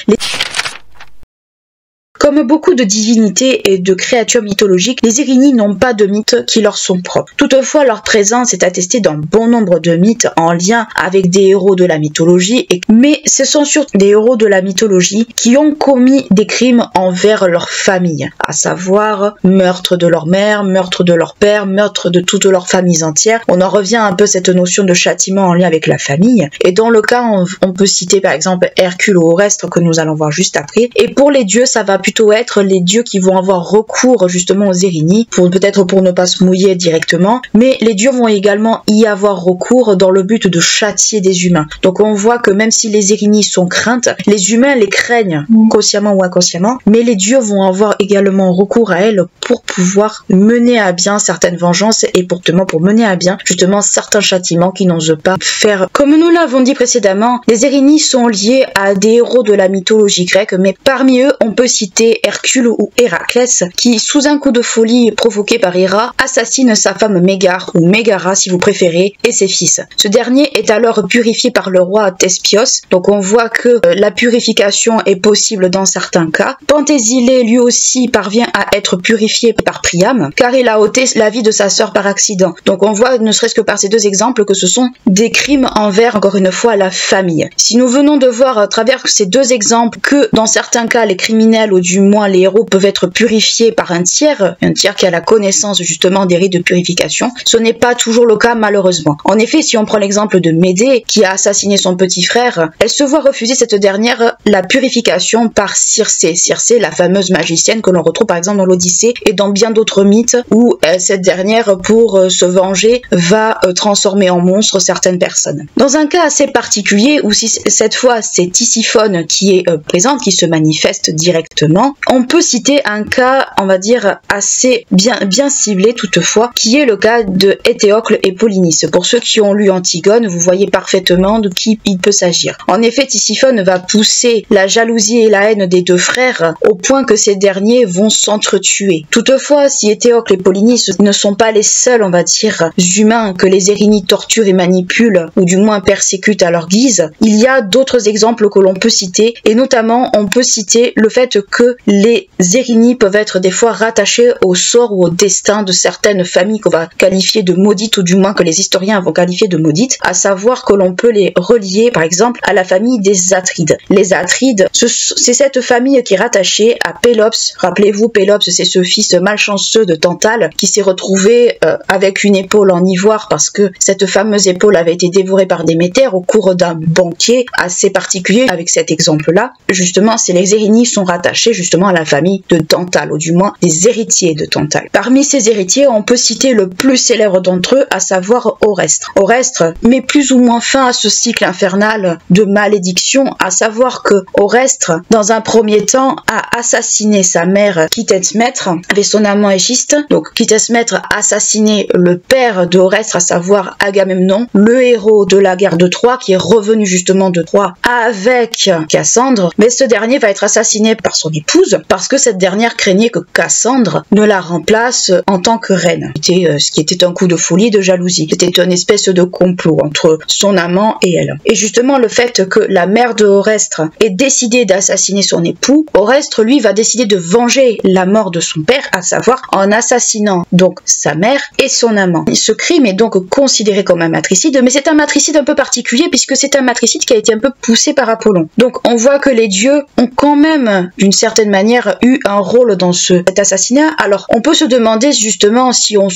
Comme beaucoup de divinités et de créatures mythologiques, les Érini n'ont pas de mythes qui leur sont propres. Toutefois, leur présence est attestée dans bon nombre de mythes en lien avec des héros de la mythologie, mais ce sont surtout des héros de la mythologie qui ont commis des crimes envers leur famille, à savoir meurtre de leur mère, meurtre de leur père, meurtre de toutes leurs familles entières. On en revient un peu à cette notion de châtiment en lien avec la famille, et dans le cas, on peut citer par exemple Hercule ou Orestes que nous allons voir juste après, et pour les dieux, ça va plutôt être les dieux qui vont avoir recours justement aux Érini, peut-être pour ne pas se mouiller directement, mais les dieux vont également y avoir recours dans le but de châtier des humains. Donc on voit que même si les Érini sont craintes, les humains les craignent consciemment ou inconsciemment, mais les dieux vont avoir également recours à elles pour pouvoir mener à bien certaines vengeances et pour mener à bien justement certains châtiments qu'ils n'osent pas faire. Comme nous l'avons dit précédemment, les Érini sont liés à des héros de la mythologie grecque, mais parmi eux on peut citer Hercule ou Héraclès, qui, sous un coup de folie provoqué par Héra, assassine sa femme Mégare, ou Mégara si vous préférez, et ses fils. Ce dernier est alors purifié par le roi Thespios, donc on voit que la purification est possible dans certains cas. Penthésile, lui aussi, parvient à être purifié par Priam, car il a ôté la vie de sa sœur par accident. Donc on voit, ne serait-ce que par ces deux exemples, que ce sont des crimes envers, encore une fois, la famille. Si nous venons de voir à travers ces deux exemples que, dans certains cas, les criminels odieux du moins les héros peuvent être purifiés par un tiers qui a la connaissance justement des rites de purification. Ce n'est pas toujours le cas malheureusement. En effet, si on prend l'exemple de Médée qui a assassiné son petit frère, elle se voit refuser cette dernière la purification par Circé. Circé, la fameuse magicienne que l'on retrouve par exemple dans l'Odyssée et dans bien d'autres mythes où cette dernière, pour se venger, va transformer en monstre certaines personnes. Dans un cas assez particulier où si cette fois c'est Tisiphone qui est présente, qui se manifeste directement, on peut citer un cas, on va dire, assez bien ciblé toutefois, qui est le cas de Éthéocle et Polynice. Pour ceux qui ont lu Antigone, vous voyez parfaitement de qui il peut s'agir. En effet, Tisiphone va pousser la jalousie et la haine des deux frères au point que ces derniers vont s'entretuer. Toutefois, si Éthéocle et Polynice ne sont pas les seuls, on va dire, humains que les Érinnies torturent et manipulent, ou du moins persécutent à leur guise, il y a d'autres exemples que l'on peut citer, et notamment on peut citer le fait que les Érinnies peuvent être des fois rattachées au sort ou au destin de certaines familles qu'on va qualifier de maudites, ou du moins que les historiens vont qualifier de maudites, à savoir que l'on peut les relier par exemple à la famille des Atrides. Les Atrides, c'est cette famille qui est rattachée à Pélops. Rappelez-vous, Pélops, c'est ce fils malchanceux de Tantale qui s'est retrouvé avec une épaule en ivoire parce que cette fameuse épaule avait été dévorée par Déméter au cours d'un banquet assez particulier. Avec cet exemple-là, justement, c'est les Érinnies sont rattachés justement à la famille de Tantale, ou du moins des héritiers de Tantale. Parmi ces héritiers, on peut citer le plus célèbre d'entre eux, à savoir Orestre. Orestre met plus ou moins fin à ce cycle infernal de malédiction, à savoir que Orestre, dans un premier temps, a assassiné sa mère Kythesmètre avec son amant Égiste. Donc Kythesmètre a assassiné le père de Orestre, à savoir Agamemnon, le héros de la guerre de Troie, qui est revenu justement de Troie avec Cassandre, mais ce dernier va être assassiné par son épouse parce que cette dernière craignait que Cassandre ne la remplace en tant que reine. Ce qui était un coup de folie, de jalousie. C'était une espèce de complot entre son amant et elle. Et justement, le fait que la mère de Orestre ait décidé d'assassiner son époux, Orestre, lui, va décider de venger la mort de son père, à savoir en assassinant donc sa mère et son amant. Ce crime est donc considéré comme un matricide, mais c'est un matricide un peu particulier puisque c'est un matricide qui a été un peu poussé par Apollon. Donc on voit que les dieux ont quand même, d'une certaine manière, eu un rôle dans cet assassinat. Alors on peut se demander justement, si on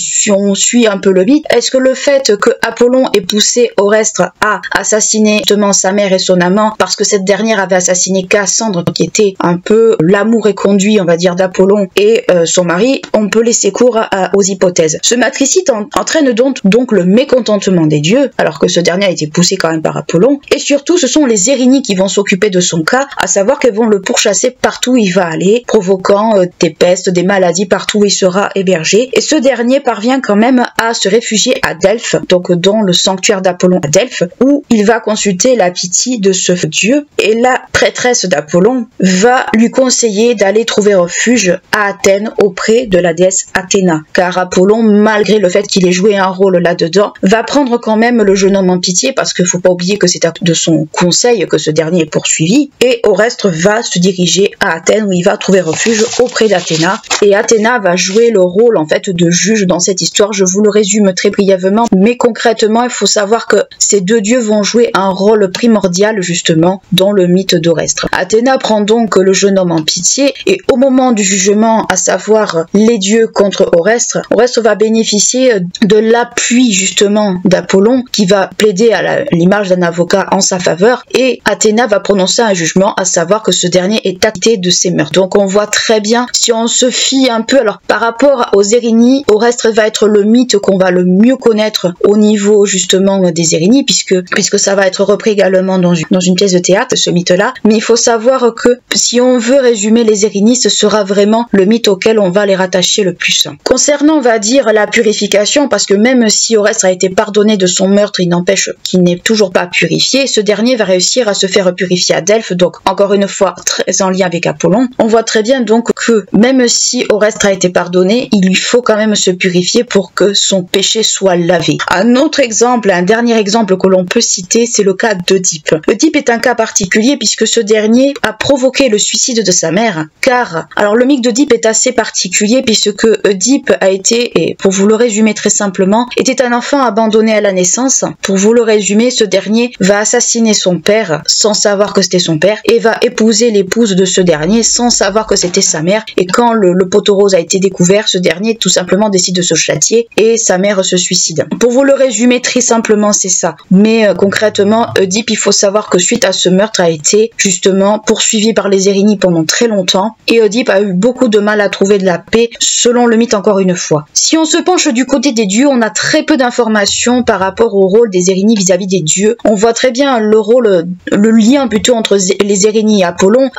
suit un peu le mythe, est-ce que le fait que Apollon ait poussé Orestre à assassiner justement sa mère et son amant parce que cette dernière avait assassiné Cassandre, qui était un peu l'amour et conduit, on va dire, d'Apollon et son mari, on peut laisser cours aux hypothèses. Ce matricide entraîne donc le mécontentement des dieux, alors que ce dernier a été poussé quand même par Apollon, et surtout ce sont les Érinnies qui vont s'occuper de son cas, à savoir qu'elles vont le pourchasser partout où il va aller, provoquant des pestes, des maladies partout où il sera hébergé, et ce dernier parvient quand même à se réfugier à Delphes, donc dans le sanctuaire d'Apollon à Delphes, où il va consulter la Pythie de ce dieu, et la prêtresse d'Apollon va lui conseiller d'aller trouver refuge à Athènes auprès de la déesse Athéna, car Apollon, malgré le fait qu'il ait joué un rôle là-dedans, va prendre quand même le jeune homme en pitié, parce qu'il ne faut pas oublier que c'est de son conseil que ce dernier est poursuivi, et Orestre va se diriger à Athènes où il va trouver refuge auprès d'Athéna, et Athéna va jouer le rôle en fait de juge dans cette histoire. Je vous le résume très brièvement, mais concrètement il faut savoir que ces deux dieux vont jouer un rôle primordial justement dans le mythe d'Orestre. Athéna prend donc le jeune homme en pitié, et au moment du jugement, à savoir les dieux contre Orestre, Orestre va bénéficier de l'appui justement d'Apollon, qui va plaider à l'image d'un avocat en sa faveur, et Athéna va prononcer un jugement, à savoir que ce dernier est acquitté de ses meurtres. Donc on voit très bien, si on se fie un peu, alors par rapport aux Érinnies, Orestre va être le mythe qu'on va le mieux connaître au niveau justement des Érinnies, puisque ça va être repris également dans une pièce de théâtre, ce mythe-là. Mais il faut savoir que si on veut résumer les Érinnies, ce sera vraiment le mythe auquel on va les rattacher le plus. Concernant, on va dire, la purification, parce que même si Orestre a été pardonné de son meurtre, il n'empêche qu'il n'est toujours pas purifié, ce dernier va réussir à se faire purifier à Delphes, donc encore une fois très en lien avec Apollon. On voit très bien donc que même si Orestre a été pardonné, il lui faut quand même se purifier pour que son péché soit lavé. Un autre exemple, un dernier exemple que l'on peut citer, c'est le cas d'Œdipe.Œdipe est un cas particulier puisque ce dernier a provoqué le suicide de sa mère, car, alors le mythe d'Œdipe est assez particulier puisqueŒdipe a été, et pour vous le résumer très simplement, était un enfant abandonné à la naissance. Pour vous le résumer, ce dernier va assassiner son père sans savoir que c'était son père et va épouser l'épouse de ce dernier sans savoir que c'était sa mère. Et quand le poteau rose a été découvert, ce dernier tout simplement décide de se châtier et sa mère se suicide. Pour vous le résumer très simplement, c'est ça. Mais concrètement, Oedipe, il faut savoir que suite à ce meurtre a été justement poursuivi par les Erinyes pendant très longtemps et Oedipe a eu beaucoup de mal à trouver de la paix, selon le mythe encore une fois. Si on se penche du côté des dieux, on a très peu d'informations par rapport au rôle des Erinyes vis-à-vis des dieux. On voit très bien le lien plutôt entre les Erinyes et Apollon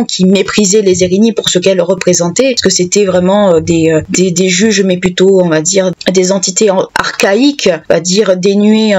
qui méprisait les Erinyes pour ce qu'elles représentaient, parce que c'était vraiment des juges, mais plutôt, on va dire, des entités archaïques, on va dire dénuées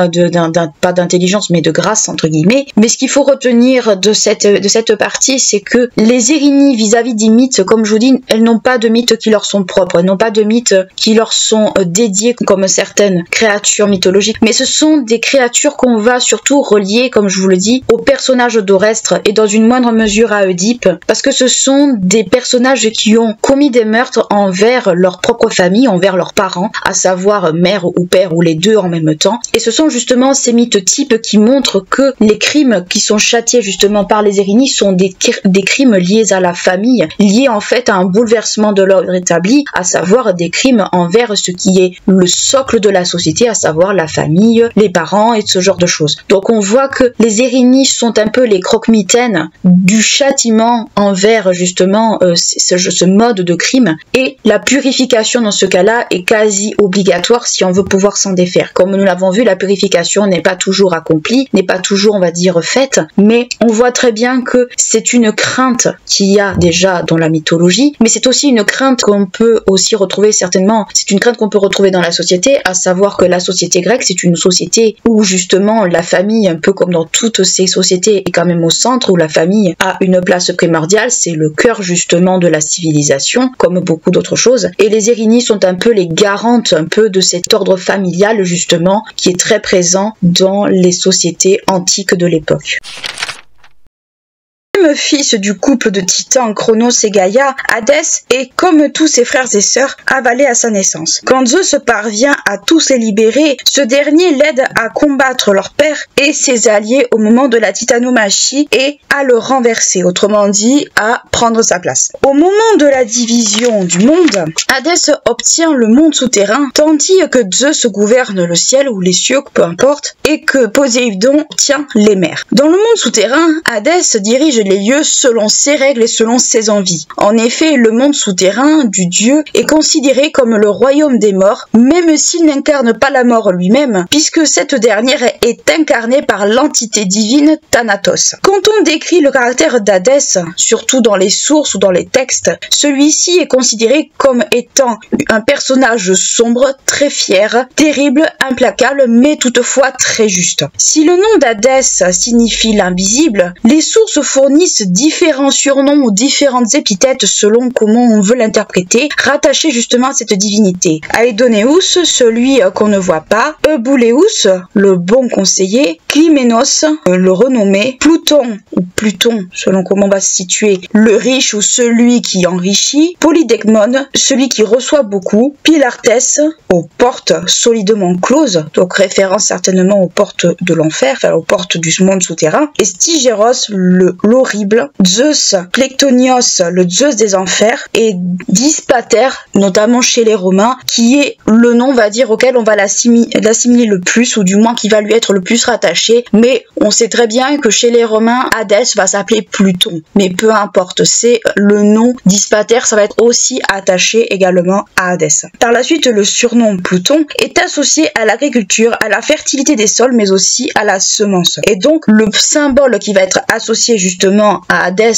pas d'intelligence, mais de grâce, entre guillemets. Mais ce qu'il faut retenir de cette partie, c'est que les Erinyes vis-à-vis des mythes, comme je vous dis, elles n'ont pas de mythes qui leur sont propres, elles n'ont pas de mythes qui leur sont dédiés comme certaines créatures mythologiques, mais ce sont des créatures qu'on va surtout relier, comme je vous le dis, aux personnages d'Orestre et dans une moindre mesure à Oedipe, parce que ce sont des personnages qui ont commis des meurtres envers leur propre famille, envers leurs parents, à savoir mère ou père ou les deux en même temps. Et ce sont justement ces mythes types qui montrent que les crimes qui sont châtiés justement par les Erinyes sont des crimes liés à la famille, liés en fait à un bouleversement de l'ordre établi, à savoir des crimes envers ce qui est le socle de la société, à savoir la famille, les parents et ce genre de choses. Donc on voit que les Erinyes sont un peu les croque-mitaines du châtiment envers justement ce mode de crime, et la purification dans ce cas-là est quasi obligatoire si on veut pouvoir s'en défaire. Comme nous l'avons vu, la purification n'est pas toujours accomplie, n'est pas toujours, on va dire, faite, mais on voit très bien que c'est une crainte qu'il y a déjà dans la mythologie, mais c'est aussi une crainte qu'on peut aussi retrouver certainement, c'est une crainte qu'on peut retrouver dans la société, à savoir que la société grecque, c'est une société où justement la famille, un peu comme dans toutes ces sociétés, est quand même au centre, où la famille a une place primordiale, c'est le cœur justement de la civilisation, comme beaucoup d'autres choses, et les Erinyes sont un peu les garantes un peu de cet ordre familial justement qui est très présent dans les sociétés antiques de l'époque. Fils du couple de titans Cronos et Gaïa, Hadès est, comme tous ses frères et sœurs, avalé à sa naissance. Quand Zeus parvient à tous les libérer, ce dernier l'aide à combattre leur père et ses alliés au moment de la titanomachie et à le renverser, autrement dit, à prendre sa place. Au moment de la division du monde, Hadès obtient le monde souterrain, tandis que Zeus gouverne le ciel ou les cieux, peu importe, et que Poséidon tient les mers. Dans le monde souterrain, Hadès dirige les lieux selon ses règles et selon ses envies. En effet, le monde souterrain du dieu est considéré comme le royaume des morts, même s'il n'incarne pas la mort lui-même, puisque cette dernière est incarnée par l'entité divine Thanatos. Quand on décrit le caractère d'Hadès, surtout dans les sources ou dans les textes, celui-ci est considéré comme étant un personnage sombre, très fier, terrible, implacable, mais toutefois très juste. Si le nom d'Hadès signifie l'invisible, les sources fournissent différents surnoms ou différentes épithètes selon comment on veut l'interpréter, rattachés justement à cette divinité. Aidoneus, celui qu'on ne voit pas, Eubouleus, le bon conseiller, Clyménos, le renommé, Pluton, ou Pluton, selon comment on va se situer, le riche ou celui qui enrichit, Polydecmon, celui qui reçoit beaucoup, Pilartès, aux portes solidement closes, donc référence certainement aux portes de l'enfer, enfin aux portes du monde souterrain, et Stygéros, l'horrible, Zeus Plectonios, le Zeus des enfers, et Dispater, notamment chez les Romains, qui est le nom, on va dire, auquel on va l'assimiler le plus, ou du moins qui va lui être le plus rattaché, mais on sait très bien que chez les Romains, Hadès va s'appeler Pluton, mais peu importe, c'est le nom Dispater, ça va être aussi attaché également à Hadès. Par la suite, le surnom Pluton est associé à l'agriculture, à la fertilité des sols, mais aussi à la semence. Et donc, le symbole qui va être associé justement à Hadès,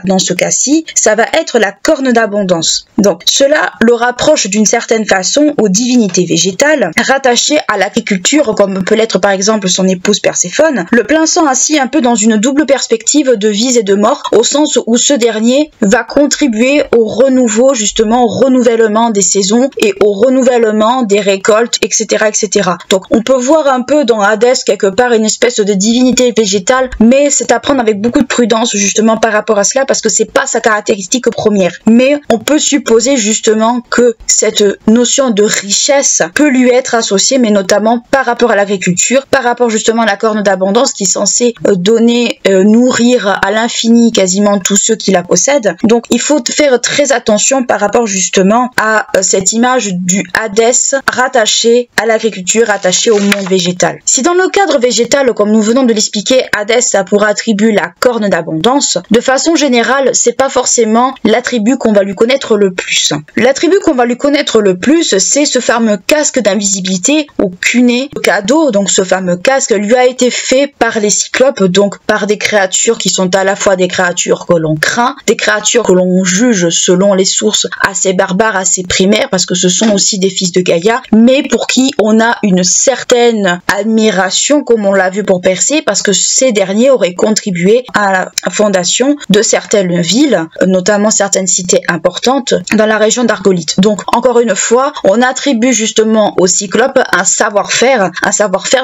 dans ce cas-ci, ça va être la corne d'abondance. Donc, cela le rapproche d'une certaine façon aux divinités végétales, rattachées à l'agriculture, comme peut l'être par exemple son épouse Perséphone, le plaçant ainsi un peu dans une double perspective de vie et de mort, au sens où ce dernier va contribuer au renouveau, justement au renouvellement des saisons et au renouvellement des récoltes, etc., etc. Donc, on peut voir un peu dans Hadès quelque part une espèce de divinité végétale, mais c'est à prendre avec beaucoup de prudence, d'abondance justement par rapport à cela parce que c'est pas sa caractéristique première. Mais on peut supposer justement que cette notion de richesse peut lui être associée, mais notamment par rapport à l'agriculture, par rapport justement à la corne d'abondance qui est censée donner, nourrir à l'infini quasiment tous ceux qui la possèdent. Donc il faut faire très attention par rapport justement à cette image du Hadès rattaché à l'agriculture, rattaché au monde végétal. Si dans le cadre végétal, comme nous venons de l'expliquer, Hadès a pour attribut la corne d'abondance, de façon générale, c'est pas forcément l'attribut qu'on va lui connaître le plus. L'attribut qu'on va lui connaître le plus, c'est ce fameux casque d'invisibilité ou cuné cadeau. Donc ce fameux casque lui a été fait par les cyclopes, donc par des créatures qui sont à la fois des créatures que l'on craint, des créatures que l'on juge selon les sources assez barbares, assez primaires, parce que ce sont aussi des fils de Gaïa, mais pour qui on a une certaine admiration, comme on l'a vu pour Persée, parce que ces derniers auraient contribué à la fondation de certaines villes, notamment certaines cités importantes dans la région d'Argolith. Donc encore une fois, on attribue justement au Cyclope un savoir-faire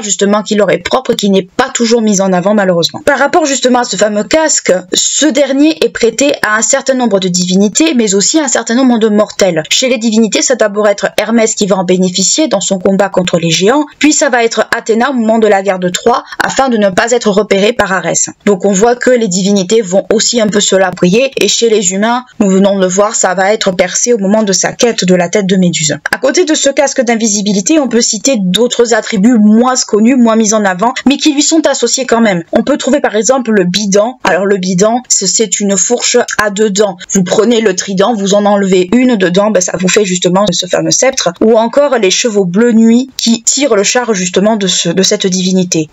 justement qui leur est propre, qui n'est pas toujours mis en avant malheureusement. Par rapport justement à ce fameux casque, ce dernier est prêté à un certain nombre de divinités, mais aussi à un certain nombre de mortels. Chez les divinités, ça va d'abord être Hermès qui va en bénéficier dans son combat contre les géants, puis ça va être Athéna au moment de la guerre de Troie, afin de ne pas être repéré par Arès. Donc on voit que les divinités vont aussi un peu se l'approprier, et chez les humains, nous venons de le voir, ça va être Persée au moment de sa quête de la tête de Méduse. À côté de ce casque d'invisibilité, on peut citer d'autres attributs moins connus, moins mis en avant, mais qui lui sont associés quand même. On peut trouver par exemple le bident. Alors le bident, c'est une fourche à deux dents. Vous prenez le trident, vous en enlevez une dedans, ça vous fait justement ce fameux sceptre. Ou encore les chevaux bleu nuit qui tirent le char justement de cette divinité.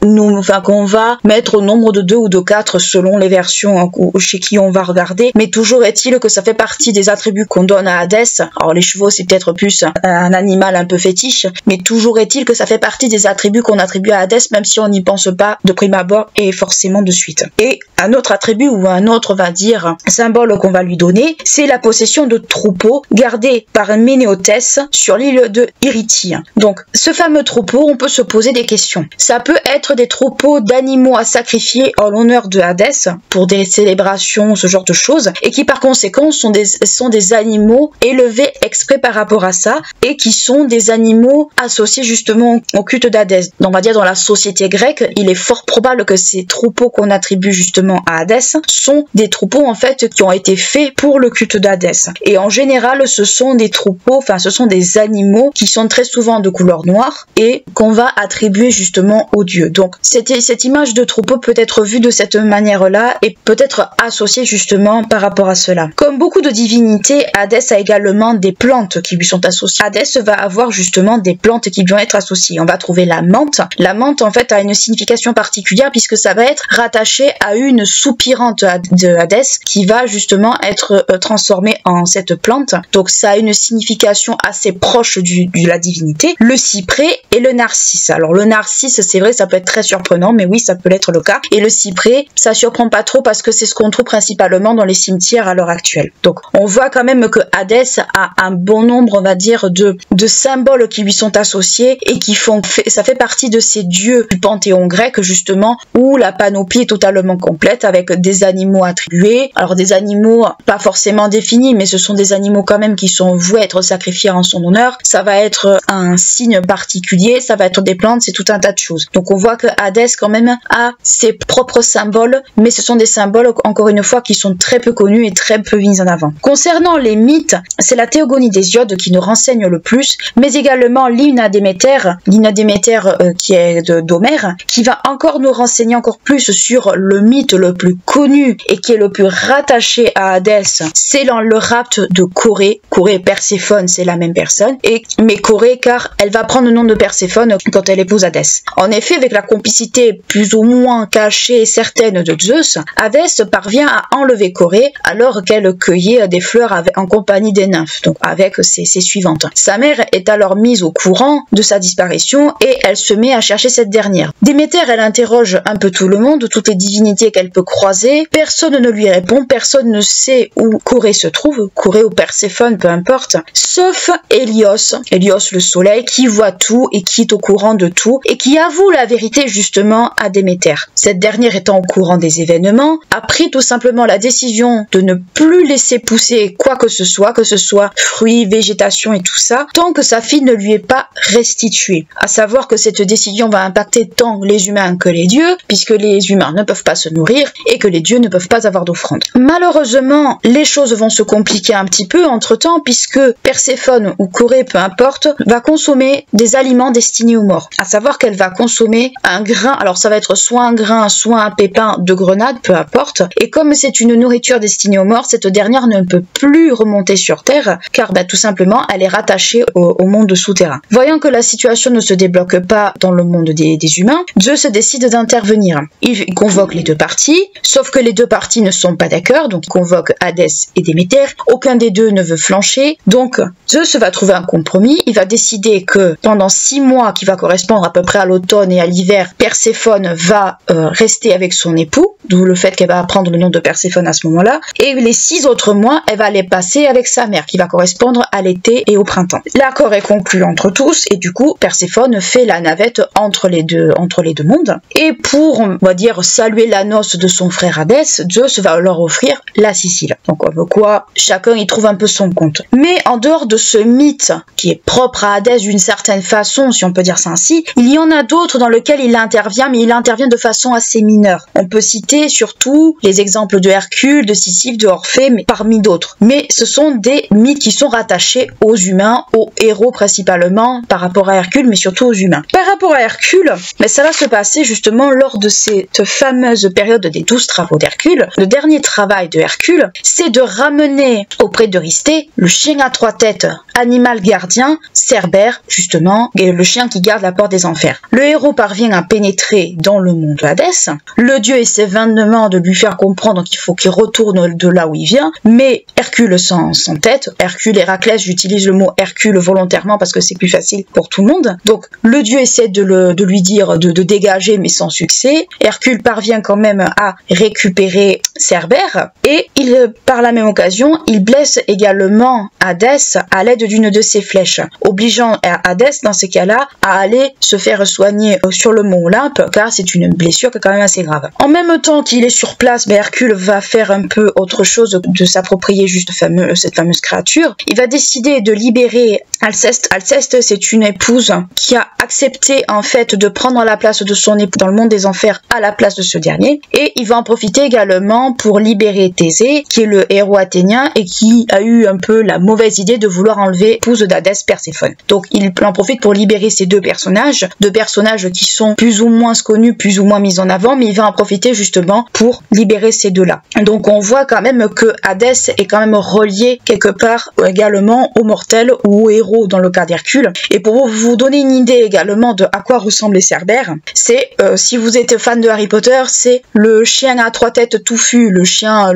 Qu'on va mettre au nombre de 2 ou de 4 selon les versions chez qui on va regarder, mais toujours est-il que ça fait partie des attributs qu'on donne à Hadès. Alors les chevaux c'est peut-être plus un animal un peu fétiche, mais toujours est-il que ça fait partie des attributs qu'on attribue à Hadès, même si on n'y pense pas de prime abord et forcément de suite. Et un autre attribut ou un autre, on va dire, symbole qu'on va lui donner, c'est la possession de troupeaux gardés par Ménéothès sur l'île de Irythie. Donc ce fameux troupeau, on peut se poser des questions. Ça peut être des troupeaux d'animaux à sacrifier en l'honneur de Hadès pour des célébrations, ce genre de choses, et qui par conséquent sont des animaux élevés exprès par rapport à ça, et qui sont des animaux associés justement au culte d'Hadès. On va dire dans la société grecque, il est fort probable que ces troupeaux qu'on attribue justement à Hadès sont des troupeaux en fait qui ont été faits pour le culte d'Hadès. Et en général, ce sont des troupeaux, ce sont des animaux qui sont très souvent de couleur noire et qu'on va attribuer justement aux dieux. Donc cette image de troupeau peut être vue de cette manière-là et peut être associée justement par rapport à cela. Comme beaucoup de divinités, Hadès a également des plantes qui lui sont associées. Hadès va avoir justement des plantes qui vont être associées. On va trouver la menthe. La menthe en fait a une signification particulière puisque ça va être rattaché à une soupirante de Hadès qui va justement être transformée en cette plante. Donc ça a une signification assez proche de la divinité. Le cyprès et le narcisse. Alors le narcisse, c'est vrai, ça peut être très surprenant, mais oui, ça peut être le cas. Et le cyprès, ça surprend pas trop parce que c'est ce qu'on trouve principalement dans les cimetières à l'heure actuelle. Donc on voit quand même que Hadès a un bon nombre, on va dire, de symboles qui lui sont associés et qui ça fait partie de ces dieux du panthéon grec justement où la panoplie est totalement complète avec des animaux attribués. Alors des animaux pas forcément définis, mais ce sont des animaux quand même qui sont voués à être sacrifiés en son honneur. Ça va être un signe particulier, ça va être des plantes, c'est tout un tas de choses. Donc on voit que Hadès quand même a ses propres symboles, mais ce sont des symboles encore une fois qui sont très peu connus et très peu mis en avant. Concernant les mythes, c'est la théogonie d'Hésiode qui nous renseigne le plus, mais également l'hymne à Déméter qui est d'Homère, qui va encore nous renseigner encore plus sur le mythe le plus connu et qui est le plus rattaché à Hadès, c'est le rapt de Corée. Corée et Perséphone, c'est la même personne, mais Corée car elle va prendre le nom de Perséphone quand elle épouse Hadès. En effet, avec la complicité plus ou moins cachée et certaine de Zeus, Hadès parvient à enlever Corée alors qu'elle cueillait des fleurs en compagnie des nymphes, donc avec ses suivantes. Sa mère est alors mise au courant de sa disparition et elle se met à chercher cette dernière. Déméter, elle interroge un peu tout le monde, toutes les divinités qu'elle peut croiser, personne ne lui répond, personne ne sait où Corée se trouve, Corée ou Perséphone, peu importe, sauf Hélios le soleil, qui voit tout et qui est au courant de tout et qui avoue la vérité justement à Déméter. Cette dernière étant au courant des événements, gouvernement a pris tout simplement la décision de ne plus laisser pousser quoi que ce soit fruits, végétation et tout ça, tant que sa fille ne lui est pas restituée. À savoir que cette décision va impacter tant les humains que les dieux, puisque les humains ne peuvent pas se nourrir et que les dieux ne peuvent pas avoir d'offrande. Malheureusement, les choses vont se compliquer un petit peu entre-temps, puisque Perséphone ou Corée, peu importe, va consommer des aliments destinés aux morts. À savoir qu'elle va consommer un grain, alors ça va être soit un grain, soit un pépin de grenade, peu importe, et comme c'est une nourriture destinée aux morts, cette dernière ne peut plus remonter sur Terre, car tout simplement, elle est rattachée au monde souterrain. Voyant que la situation ne se débloque pas dans le monde des humains, Zeus décide d'intervenir. Il convoque les deux parties, sauf que les deux parties ne sont pas d'accord, donc il convoque Hadès et Déméter. Aucun des deux ne veut flancher, donc Zeus va trouver un compromis. Il va décider que pendant 6 mois, qui va correspondre à peu près à l'automne et à l'hiver, Perséphone va rester avec son époux, d'où le fait qu'elle va prendre le nom de Perséphone à ce moment-là, et les 6 autres mois, elle va les passer avec sa mère, qui va correspondre à l'été et au printemps. L'accord est conclu entre tous, et du coup, Perséphone fait la navette entre les deux mondes, et pour, on va dire, saluer la noce de son frère Hadès, Zeus va leur offrir la Sicile. Donc, quoi, chacun y trouve un peu son compte. Mais en dehors de ce mythe, qui est propre à Hadès d'une certaine façon, si on peut dire ça ainsi, il y en a d'autres dans lesquels il intervient, mais il intervient de façon assez mineure. On peut citer surtout les exemples de Hercule, de Sisyphe, de Orphée, mais parmi d'autres. Mais ce sont des mythes qui sont rattachés aux humains, aux héros principalement, par rapport à Hercule, mais surtout aux humains. Par rapport à Hercule, mais ça va se passer justement lors de cette fameuse période des 12 travaux d'Hercule. Le dernier travail de Hercule, c'est de ramener auprès d'Eurysthée le chien à 3 têtes, animal gardien, Cerbère, justement, et le chien qui garde la porte des enfers. Le héros parvient à pénétrer dans le monde de Hadès. Le dieu essaie vainement de lui faire comprendre qu'il faut qu'il retourne de là où il vient, mais Hercule s'entête. Hercule, Héraclès, j'utilise le mot Hercule volontairement parce que c'est plus facile pour tout le monde. Donc le dieu essaie de lui dire de dégager, mais sans succès. Hercule parvient quand même à récupérer Cerbère, et par la même occasion, il blesse également Hadès à l'aide d'une de ses flèches, obligeant Hadès dans ces cas-là à aller se faire soigner sur le mont Olympe, car c'est une blessure qui est quand même assez grave. En même temps qu'il est sur place, Hercule va faire un peu autre chose, de s'approprier juste cette fameuse créature. Il va décider de libérer Alceste. Alceste, c'est une épouse qui a accepté en fait de prendre la place de son époux dans le monde des enfers à la place de ce dernier, et il va en profiter également pour libérer Thésée, qui est le héros athénien et qui a eu un peu la mauvaise idée de vouloir enlever l'épouse d'Hadès, Perséphone. Donc il en profite pour libérer ces deux personnages qui sont plus ou moins connus, plus ou moins mis en avant, mais il va en profiter justement pour libérer ces deux-là. Donc on voit quand même que Hadès est quand même relié quelque part également aux mortels ou aux héros dans le cas d'Hercule. Et pour vous donner une idée également de à quoi ressemble Cerbère, c'est, si vous êtes fan de Harry Potter, c'est le chien à 3 têtes touffu, le chien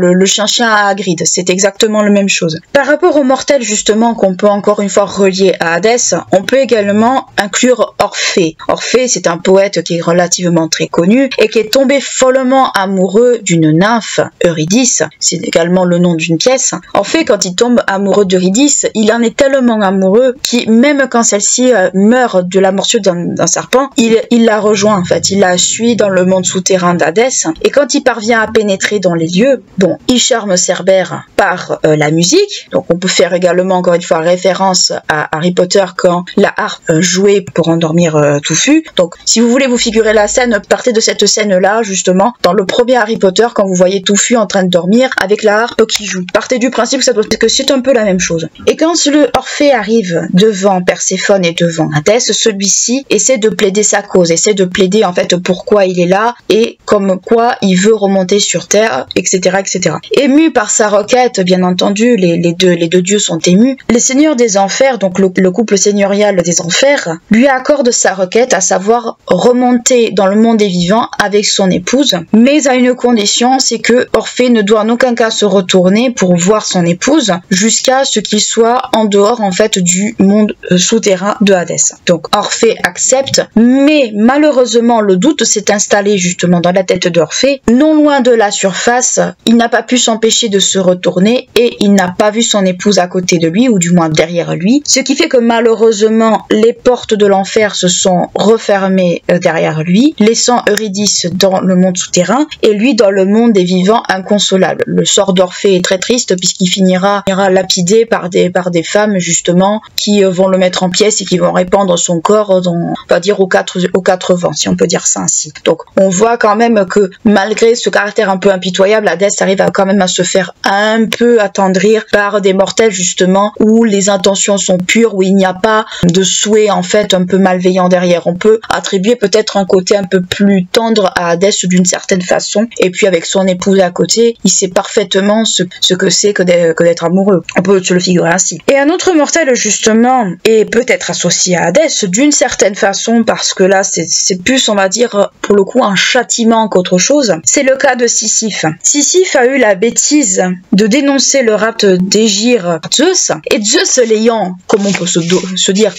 à Hagrid, c'est exactement la même chose. Par rapport aux mortels justement qu'on peut encore une fois relier à Hadès, on peut également inclure Orphée. Orphée, c'est un poète qui est relativement très connu et qui est tombé follement amoureux d'une nymphe, Eurydice, c'est également le nom d'une pièce. Orphée, quand il tombe amoureux d'Eurydice, il en est tellement amoureux qu'il, même quand celle-ci meurt de la morsure d'un serpent, il la rejoint en fait, il la suit dans le monde souterrain d'Hadès, et quand il parvient à pénétrer dans les lieux, bon, il charme Cerbère par la musique. Donc on peut faire également encore une fois référence à Harry Potter quand la harpe jouait pour endormir Touffu. Donc si vous voulez vous figurer la scène, partez de cette scène-là justement dans le premier Harry Potter quand vous voyez Touffu en train de dormir avec la harpe qui joue. Partez du principe que c'est un peu la même chose. Et quand le Orphée arrive devant Perséphone et devant Hadès, celui-ci essaie de plaider sa cause, essaie de plaider en fait pourquoi il est là et comme quoi il veut remonter sur Terre, etc., etc. Ému par sa requête, bien entendu, les deux dieux sont émus. Les seigneurs des enfers, donc le couple seigneurial des enfers, lui accorde sa requête, à savoir remonter dans le monde des vivants avec son épouse, mais à une condition, c'est que Orphée ne doit en aucun cas se retourner pour voir son épouse jusqu'à ce qu'il soit en dehors en fait du monde souterrain de Hadès. Donc Orphée accepte, mais malheureusement le doute s'est installé justement dans la tête d'Orphée, non loin de la surface. face, il n'a pas pu s'empêcher de se retourner et il n'a pas vu son épouse à côté de lui, ou du moins derrière lui, ce qui fait que malheureusement les portes de l'enfer se sont refermées derrière lui, laissant Eurydice dans le monde souterrain et lui dans le monde des vivants inconsolable. Le sort d'Orphée est très triste puisqu'il finira lapidé par des femmes justement qui vont le mettre en pièces et qui vont répandre son corps on va dire aux quatre vents, si on peut dire ça ainsi. Donc on voit quand même que malgré ce caractère un peu impitoyable, Hadès arrive quand même à se faire un peu attendrir par des mortels justement où les intentions sont pures, où il n'y a pas de souhait en fait un peu malveillant derrière. On peut attribuer peut-être un côté un peu plus tendre à Hadès d'une certaine façon, et puis avec son épouse à côté, il sait parfaitement ce que c'est que d'être amoureux. On peut se le figurer ainsi. Et un autre mortel justement est peut-être associé à Hadès d'une certaine façon, parce que là c'est plus on va dire pour le coup un châtiment qu'autre chose. C'est le cas de Sisyphe. Sisyphe a eu la bêtise de dénoncer le rapt d'Égir Zeus, et Zeus l'ayant, comme on peut se dire,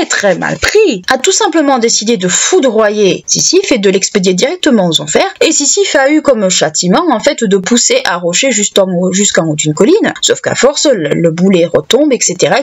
très mal pris, a tout simplement décidé de foudroyer Sisyphe et de l'expédier directement aux enfers, et Sisyphe a eu comme châtiment en fait de pousser un rocher jusqu'en haut d'une colline, sauf qu'à force le boulet retombe, etc.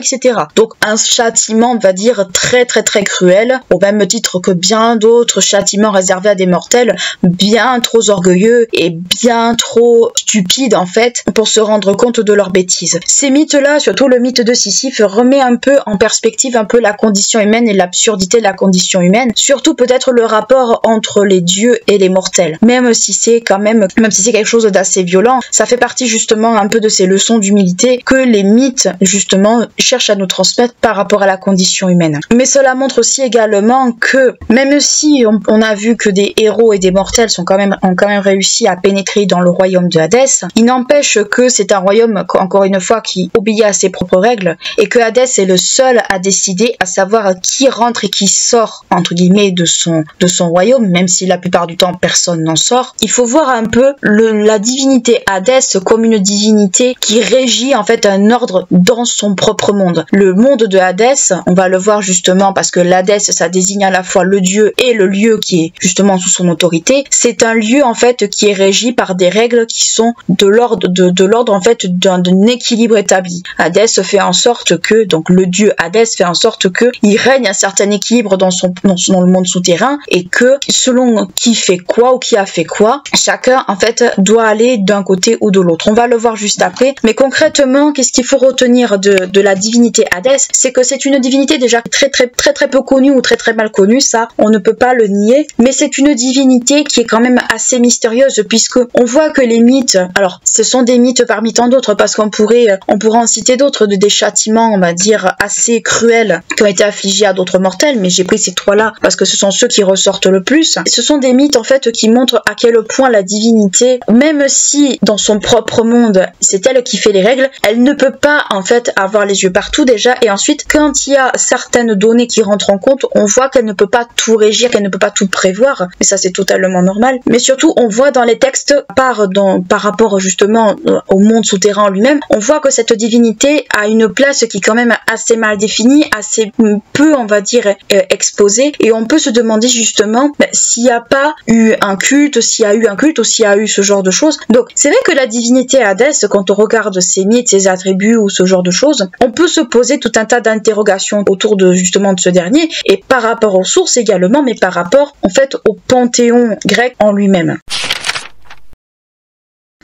Donc un châtiment on va dire très cruel, au même titre que bien d'autres châtiments réservés à des mortels bien trop orgueilleux et bien trop stupides en fait pour se rendre compte de leurs bêtises. Ces mythes-là, surtout le mythe de Sisyphe, remet un peu en perspective un peu la condition humaine et l'absurdité de la condition humaine, surtout peut-être le rapport entre les dieux et les mortels. Même si c'est quelque chose d'assez violent, ça fait partie justement un peu de ces leçons d'humilité que les mythes justement cherchent à nous transmettre par rapport à la condition humaine. Mais cela montre aussi également que même si on a vu que des héros et des mortels ont quand même réussi à pénétrer dans le royaume de Hadès, il n'empêche que c'est un royaume, encore une fois, qui obéit à ses propres règles, et que Hadès est le seul à décider à savoir qui rentre et qui sort entre guillemets de son royaume, même si la plupart du temps personne n'en sort. Il faut voir un peu la divinité Hadès comme une divinité qui régit en fait un ordre dans son propre monde. Le monde de Hadès, on va le voir justement parce que l'Hadès ça désigne à la fois le dieu et le lieu qui est justement sous son autorité. C'est un lieu en fait qui est régi par des règles qui sont de l'ordre en fait d'un équilibre établi. Hadès fait en sorte que, donc le dieu Hadès fait en sorte que il règne un certain équilibre dans le monde souterrain, et que selon qui fait quoi ou qui a fait quoi, chacun en fait doit aller d'un côté ou de l'autre. On va le voir juste après, mais concrètement qu'est-ce qu'il faut retenir de la divinité Hadès? C'est que c'est une divinité déjà très peu connue ou très mal connue, ça on ne peut pas le nier, mais c'est une divinité qui est quand même assez mystérieuse, puisque on voit que les mythes, alors ce sont des mythes parmi tant d'autres, parce qu'on pourrait en citer d'autres, des châtiments on va dire assez cruels qui ont été affligés à d'autres mortels, mais j'ai pris ces trois-là parce que ce sont ceux qui ressortent le plus. Ce sont des mythes en fait qui montrent à quel point la divinité, même si dans son propre monde c'est elle qui fait les règles, elle ne peut pas en fait avoir les yeux partout déjà, et ensuite quand il y a certaines données qui rentrent en compte, on voit qu'elle ne peut pas tout régir, qu'elle ne peut pas tout prévoir, mais ça c'est totalement normal. Mais surtout on voit dans les textes par rapport justement au monde souterrain lui-même, on voit que cette divinité a une place qui est quand même assez mal définie, assez peu on va dire exposée, et on peut se demander justement s'il n'y a pas eu un culte, s'il y a eu un culte ou s'il y a eu ce genre de choses. Donc c'est vrai que la divinité Hadès, quand on regarde ses mythes, ses attributs ou ce genre de choses, on peut se poser tout un tas d'interrogations autour de justement de ce dernier, et par rapport aux sources également, mais par rapport en fait au panthéon grec en lui-même.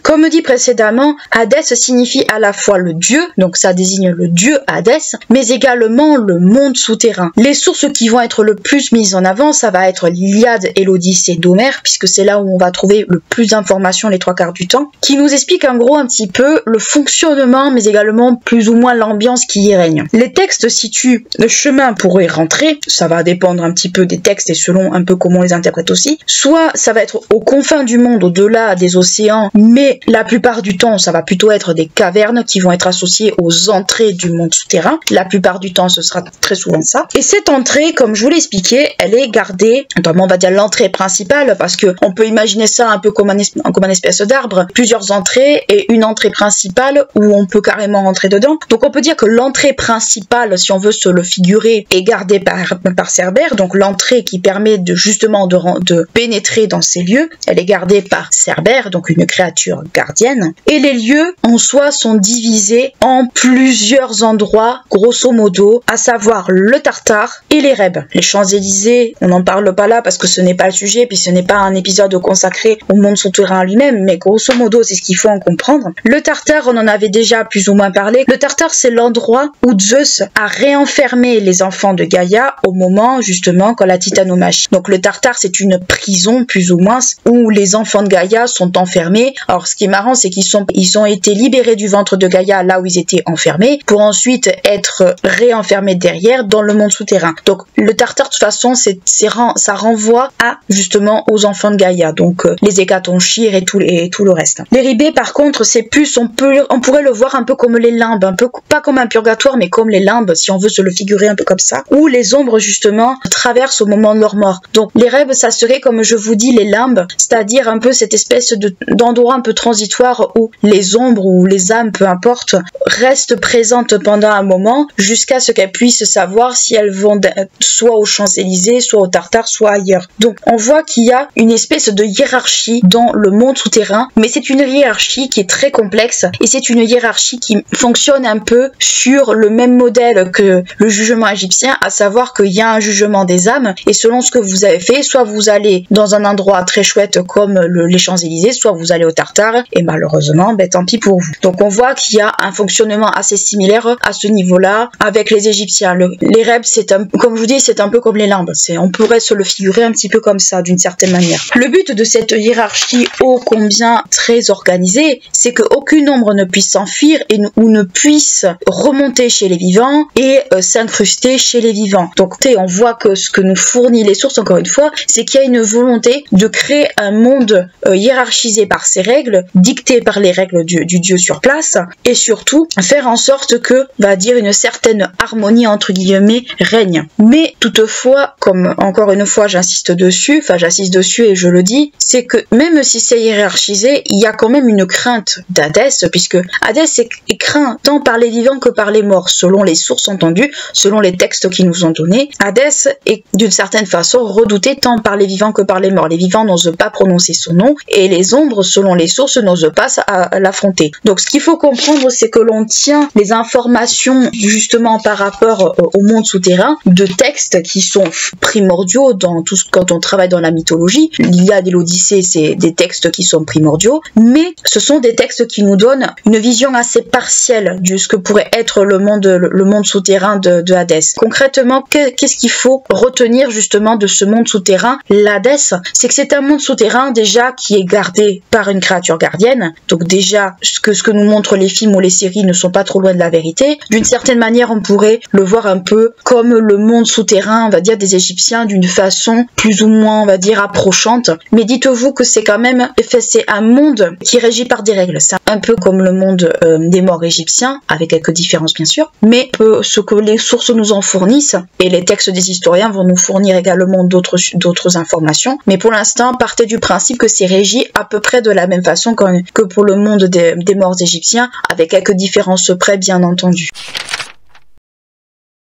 Comme dit précédemment, Hadès signifie à la fois le dieu, donc ça désigne le dieu Hadès, mais également le monde souterrain. Les sources qui vont être le plus mises en avant, ça va être l'Iliade et l'Odyssée d'Homère, puisque c'est là où on va trouver le plus d'informations les trois quarts du temps, qui nous explique en gros un petit peu le fonctionnement, mais également plus ou moins l'ambiance qui y règne. Les textes situent le chemin pour y rentrer, ça va dépendre un petit peu des textes et selon un peu comment on les interprète aussi, soit ça va être aux confins du monde, au-delà des océans, mais la plupart du temps, ça va plutôt être des cavernes qui vont être associées aux entrées du monde souterrain. La plupart du temps, ce sera très souvent ça. Et cette entrée, comme je vous l'ai expliqué, elle est gardée, notamment on va dire l'entrée principale, parce que on peut imaginer ça un peu comme une espèce d'arbre, plusieurs entrées et une entrée principale où on peut carrément rentrer dedans. Donc on peut dire que l'entrée principale, si on veut se le figurer, est gardée par Cerbère. Donc l'entrée qui permet de justement de pénétrer dans ces lieux, elle est gardée par Cerbère, donc une créature gardienne. Et les lieux en soi sont divisés en plusieurs endroits, grosso modo, à savoir le Tartare et les Rèbes. Les Champs-Élysées, on n'en parle pas là parce que ce n'est pas le sujet, puis ce n'est pas un épisode consacré au monde souterrain lui-même, mais grosso modo, c'est ce qu'il faut en comprendre. Le Tartare, on en avait déjà plus ou moins parlé. Le Tartare, c'est l'endroit où Zeus a réenfermé les enfants de Gaïa au moment, justement, quand la titanomachie. Donc le Tartare, c'est une prison, plus ou moins, où les enfants de Gaïa sont enfermés. Alors, ce qui est marrant, c'est qu'ils ont été libérés du ventre de Gaïa, là où ils étaient enfermés, pour ensuite être réenfermés derrière dans le monde souterrain. Donc, le Tartare, de toute façon, ça renvoie à, justement, aux enfants de Gaïa. Donc, les Hécatonchires et tout le reste. Les Ribés, par contre, c'est plus, on pourrait le voir un peu comme les limbes, un peu, pas comme un purgatoire, mais comme les limbes, si on veut se le figurer un peu comme ça, où les ombres, justement, traversent au moment de leur mort. Donc, les rêves, ça serait, comme je vous dis, les limbes, c'est-à-dire un peu cette espèce d'endroit un peu transitoire où les ombres ou les âmes, peu importe, restent présentes pendant un moment jusqu'à ce qu'elles puissent savoir si elles vont soit aux Champs-Élysées, soit au Tartare, soit ailleurs. Donc, on voit qu'il y a une espèce de hiérarchie dans le monde souterrain, mais c'est une hiérarchie qui est très complexe et c'est une hiérarchie qui fonctionne un peu sur le même modèle que le jugement égyptien, à savoir qu'il y a un jugement des âmes et selon ce que vous avez fait, soit vous allez dans un endroit très chouette comme les Champs-Élysées, soit vous allez au Tartare et malheureusement, tant pis pour vous. Donc on voit qu'il y a un fonctionnement assez similaire à ce niveau-là avec les Égyptiens. Les rêves, comme je vous dis, c'est un peu comme les limbes. On pourrait se le figurer un petit peu comme ça, d'une certaine manière. Le but de cette hiérarchie ô combien très organisée, c'est qu'aucune ombre ne puisse s'enfuir ou ne puisse remonter chez les vivants et s'incruster chez les vivants. Donc on voit que ce que nous fournit les sources, encore une fois, c'est qu'il y a une volonté de créer un monde hiérarchisé par ses règles, dicté par les règles du dieu sur place, et surtout faire en sorte que, va dire, une certaine harmonie entre guillemets règne. Mais toutefois, comme encore une fois j'insiste dessus et je le dis, c'est que même si c'est hiérarchisé, il y a quand même une crainte d'Hadès, puisque Hadès est craint tant par les vivants que par les morts, selon les sources entendues, selon les textes qui nous ont donnés. Hadès est d'une certaine façon redouté tant par les vivants que par les morts. Les vivants n'osent pas prononcer son nom et les ombres, selon les sources, n'osent pas l'affronter. Donc ce qu'il faut comprendre, c'est que l'on tient les informations justement par rapport au monde souterrain de textes qui sont primordiaux quand on travaille dans la mythologie. L'Iliade et l'Odyssée, c'est des textes qui sont primordiaux, mais ce sont des textes qui nous donnent une vision assez partielle de ce que pourrait être le monde souterrain de Hadès. Concrètement, qu'est-ce qu'il faut retenir justement de ce monde souterrain, l'Hadès? C'est que c'est un monde souterrain déjà qui est gardé par une créature gardienne. Donc déjà, ce que nous montrent les films ou les séries ne sont pas trop loin de la vérité. D'une certaine manière, on pourrait le voir un peu comme le monde souterrain, on va dire, des Égyptiens, d'une façon plus ou moins, on va dire, approchante. Mais dites-vous que c'est quand même, c'est un monde qui est régi par des règles. C'est un peu comme le monde des morts égyptiens, avec quelques différences bien sûr, mais ce que les sources nous en fournissent, et les textes des historiens vont nous fournir également d'autres informations, mais pour l'instant, partez du principe que c'est régi à peu près de la même façon que pour le monde des morts égyptiens, avec quelques différences près bien entendu.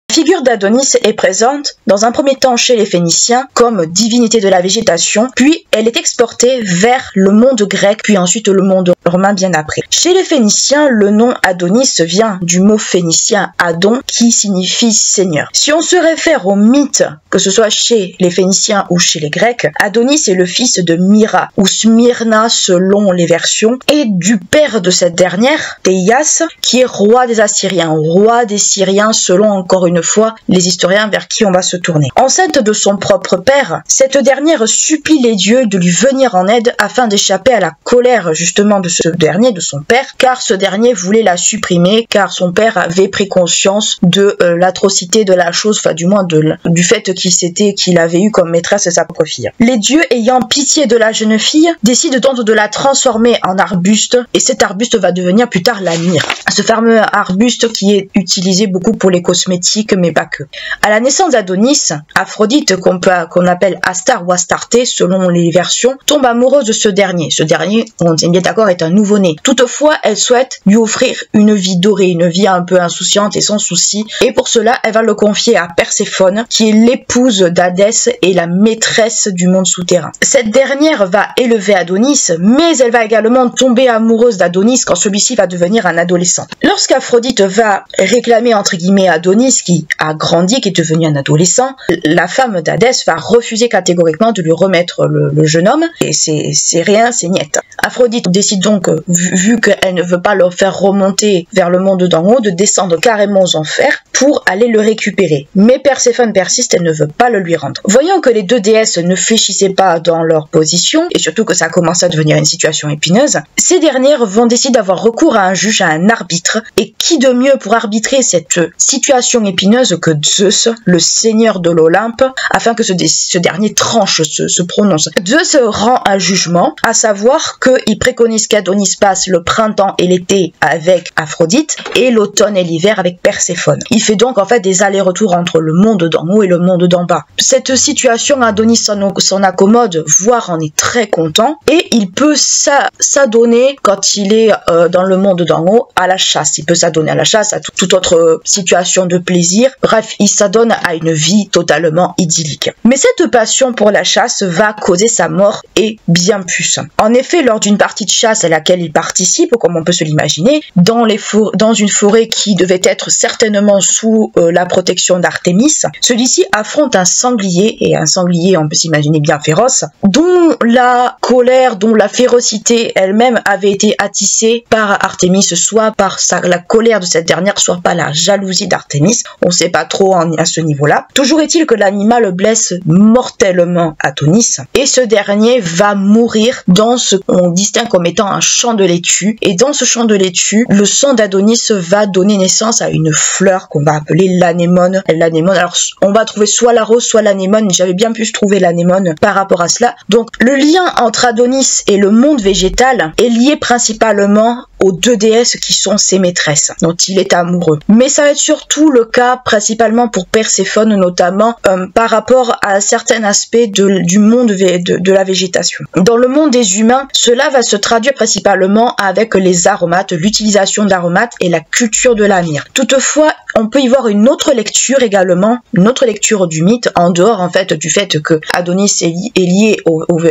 La figure d'Adonis est présente dans un premier temps chez les Phéniciens comme divinité de la végétation, puis elle est exportée vers le monde grec, puis ensuite le monde romain bien après. Chez les Phéniciens, le nom Adonis vient du mot phénicien Adon qui signifie seigneur. Si on se réfère au mythe, que ce soit chez les Phéniciens ou chez les Grecs, Adonis est le fils de Myra ou Smyrna selon les versions, et du père de cette dernière, Théias, qui est roi des Assyriens, roi des Syriens selon encore une fois les historiens vers qui on va se tourner. Enceinte de son propre père, cette dernière supplie les dieux de lui venir en aide afin d'échapper à la colère justement de ce dernier, de son père, car ce dernier voulait la supprimer, car son père avait pris conscience de l'atrocité de la chose, enfin du moins du fait qu'il avait eu comme maîtresse sa propre fille. Les dieux, ayant pitié de la jeune fille, décident donc de la transformer en arbuste, et cet arbuste va devenir plus tard la myrrhe. Ce fameux arbuste qui est utilisé beaucoup pour les cosmétiques, mais pas que. À la naissance d'Adonis, Aphrodite, qu'on appelle Astar ou Astarté selon les versions, tombe amoureuse de ce dernier. Ce dernier, on est bien d'accord, est un nouveau-né. Toutefois, elle souhaite lui offrir une vie dorée, une vie un peu insouciante et sans souci. Et pour cela, elle va le confier à Perséphone, qui est l'épouse d'Hadès et la maîtresse du monde souterrain. Cette dernière va élever Adonis, mais elle va également tomber amoureuse d'Adonis quand celui-ci va devenir un adolescent. Lorsqu'Aphrodite va réclamer entre guillemets Adonis, qui a grandi, qui est devenu un adolescent, la femme d'Hadès va refuser catégoriquement de lui remettre le jeune homme, et c'est rien, c'est niette. Aphrodite décide donc, vu qu'elle ne veut pas le faire remonter vers le monde d'en haut, de descendre carrément aux enfers pour aller le récupérer. Mais Perséphone persiste, elle ne veut pas le lui rendre. Voyant que les deux déesses ne fléchissaient pas dans leur position, et surtout que ça commençait à devenir une situation épineuse, ces dernières vont décider d'avoir recours à un juge, à un arbitre, et qui de mieux pour arbitrer cette situation épineuse que Zeus, le seigneur de l'Olympe, afin que ce dernier tranche, se prononce. Zeus rend un jugement, à savoir qu'il préconise qu'Adonis passe le printemps et l'été avec Aphrodite, et l'automne et l'hiver avec Perséphone. Il fait donc en fait des allers-retours entre le monde d'en haut et le monde d'en bas. Cette situation, Adonis s'en accommode, voire en est très content, et il peut s'adonner quand il est dans le monde d'en haut à la chasse. Il peut s'adonner à la chasse, à toute autre situation de plaisir. Bref, il s'adonne à une vie totalement idyllique. Mais cette passion pour la chasse va causer sa mort et bien plus. En effet, lors d'une partie de chasse à laquelle il participe, comme on peut se l'imaginer, dans une forêt qui devait être certainement sous la protection d'Artémis, celui-ci affronte un sanglier, et un sanglier, on peut s'imaginer bien féroce, dont la colère, dont la férocité elle-même avait été attissée par Artémis, soit par la colère de cette dernière, soit par la jalousie d'Artémis. On ne sait pas trop à ce niveau-là. Toujours est-il que l'animal blesse mortellement Adonis, et ce dernier va mourir dans ce qu'on distingue comme étant un champ de laitue. Et dans ce champ de laitue, le sang d'Adonis va donner naissance à une fleur qu'on va appeler l'anémone. L'anémone, alors on va trouver soit la rose, soit l'anémone. J'avais bien pu trouver l'anémone par rapport à cela. Donc le lien entre Adonis et le monde végétal est lié principalement aux deux déesses qui sont ses maîtresses, dont il est amoureux. Mais ça va être surtout le cas principalement pour Perséphone, notamment par rapport à certains aspects du monde de la végétation. Dans le monde des humains, cela va se traduire principalement avec les aromates, l'utilisation d'aromates et la culture de la myrrhe. Toutefois, on peut y voir une autre lecture également, une autre lecture du mythe, en dehors en fait du fait que Adonis est lié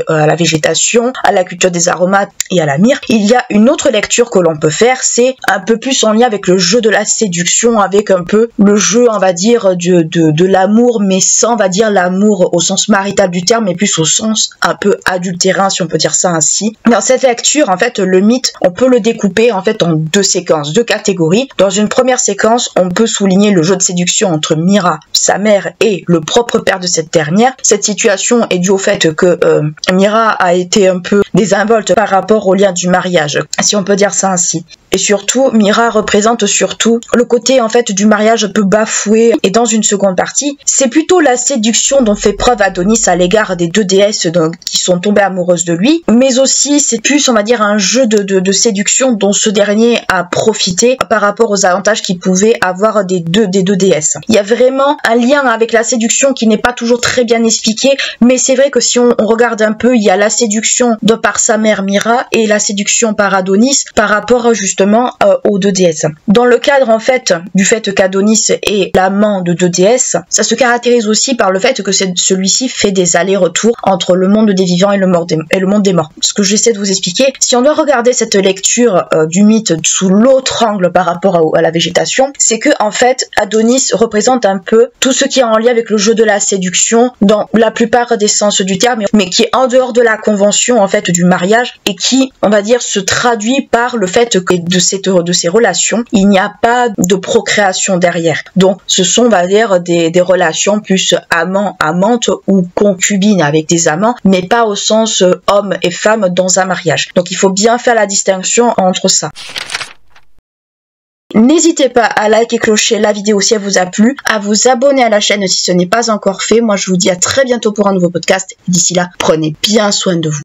à la végétation, à la culture des aromates et à la myrrhe. Il y a une autre lecture que l'on peut faire, c'est un peu plus en lien avec le jeu de la séduction, avec un peu le jeu, on va dire, de l'amour, mais sans, on va dire, l'amour au sens marital du terme, mais plus au sens un peu adultérin, si on peut dire ça ainsi. Dans cette lecture, en fait, le mythe, on peut le découper en fait en deux séquences, deux catégories. Dans une première séquence, on peut souligner le jeu de séduction entre Myrrha, sa mère, et le propre père de cette dernière. Cette situation est due au fait que Myrrha a été un peu désinvolte par rapport au lien du mariage, si on peut dire ça ainsi. Et surtout, Myrrha représente surtout le côté en fait du mariage un peu bafoué. Et dans une seconde partie, c'est plutôt la séduction dont fait preuve Adonis à l'égard des deux déesses qui sont tombées amoureuses de lui. Mais aussi, c'est plus, on va dire, un jeu de séduction dont ce dernier a profité par rapport aux avantages qu'il pouvait avoir des deux déesses. Il y a vraiment un lien avec la séduction qui n'est pas toujours très bien expliqué, mais c'est vrai que si on regarde un peu, il y a la séduction de par sa mère Myrrha et la séduction par Adonis par rapport justement aux deux déesses. Dans le cadre en fait du fait qu'Adonis est l'amant de deux déesses, ça se caractérise aussi par le fait que celui-ci fait des allers-retours entre le monde des vivants et le monde des morts. Ce que j'essaie de vous expliquer, si on doit regarder cette lecture du mythe sous l'autre angle par rapport à la végétation, c'est que en fait Adonis représente un peu tout ce qui est en lien avec le jeu de la séduction dans la plupart des sens du terme, mais qui est en dehors de la convention en fait du mariage et qui, on va dire, se traduit par le fait que de ces relations, il n'y a pas de procréation derrière. Donc ce sont, on va dire, des relations plus amant-amante ou concubines avec des amants, mais pas au sens homme et femme dans un mariage. Donc il faut bien faire la distinction entre ça. N'hésitez pas à liker et clocher la vidéo si elle vous a plu, à vous abonner à la chaîne si ce n'est pas encore fait. Moi je vous dis à très bientôt pour un nouveau podcast. D'ici là, prenez bien soin de vous.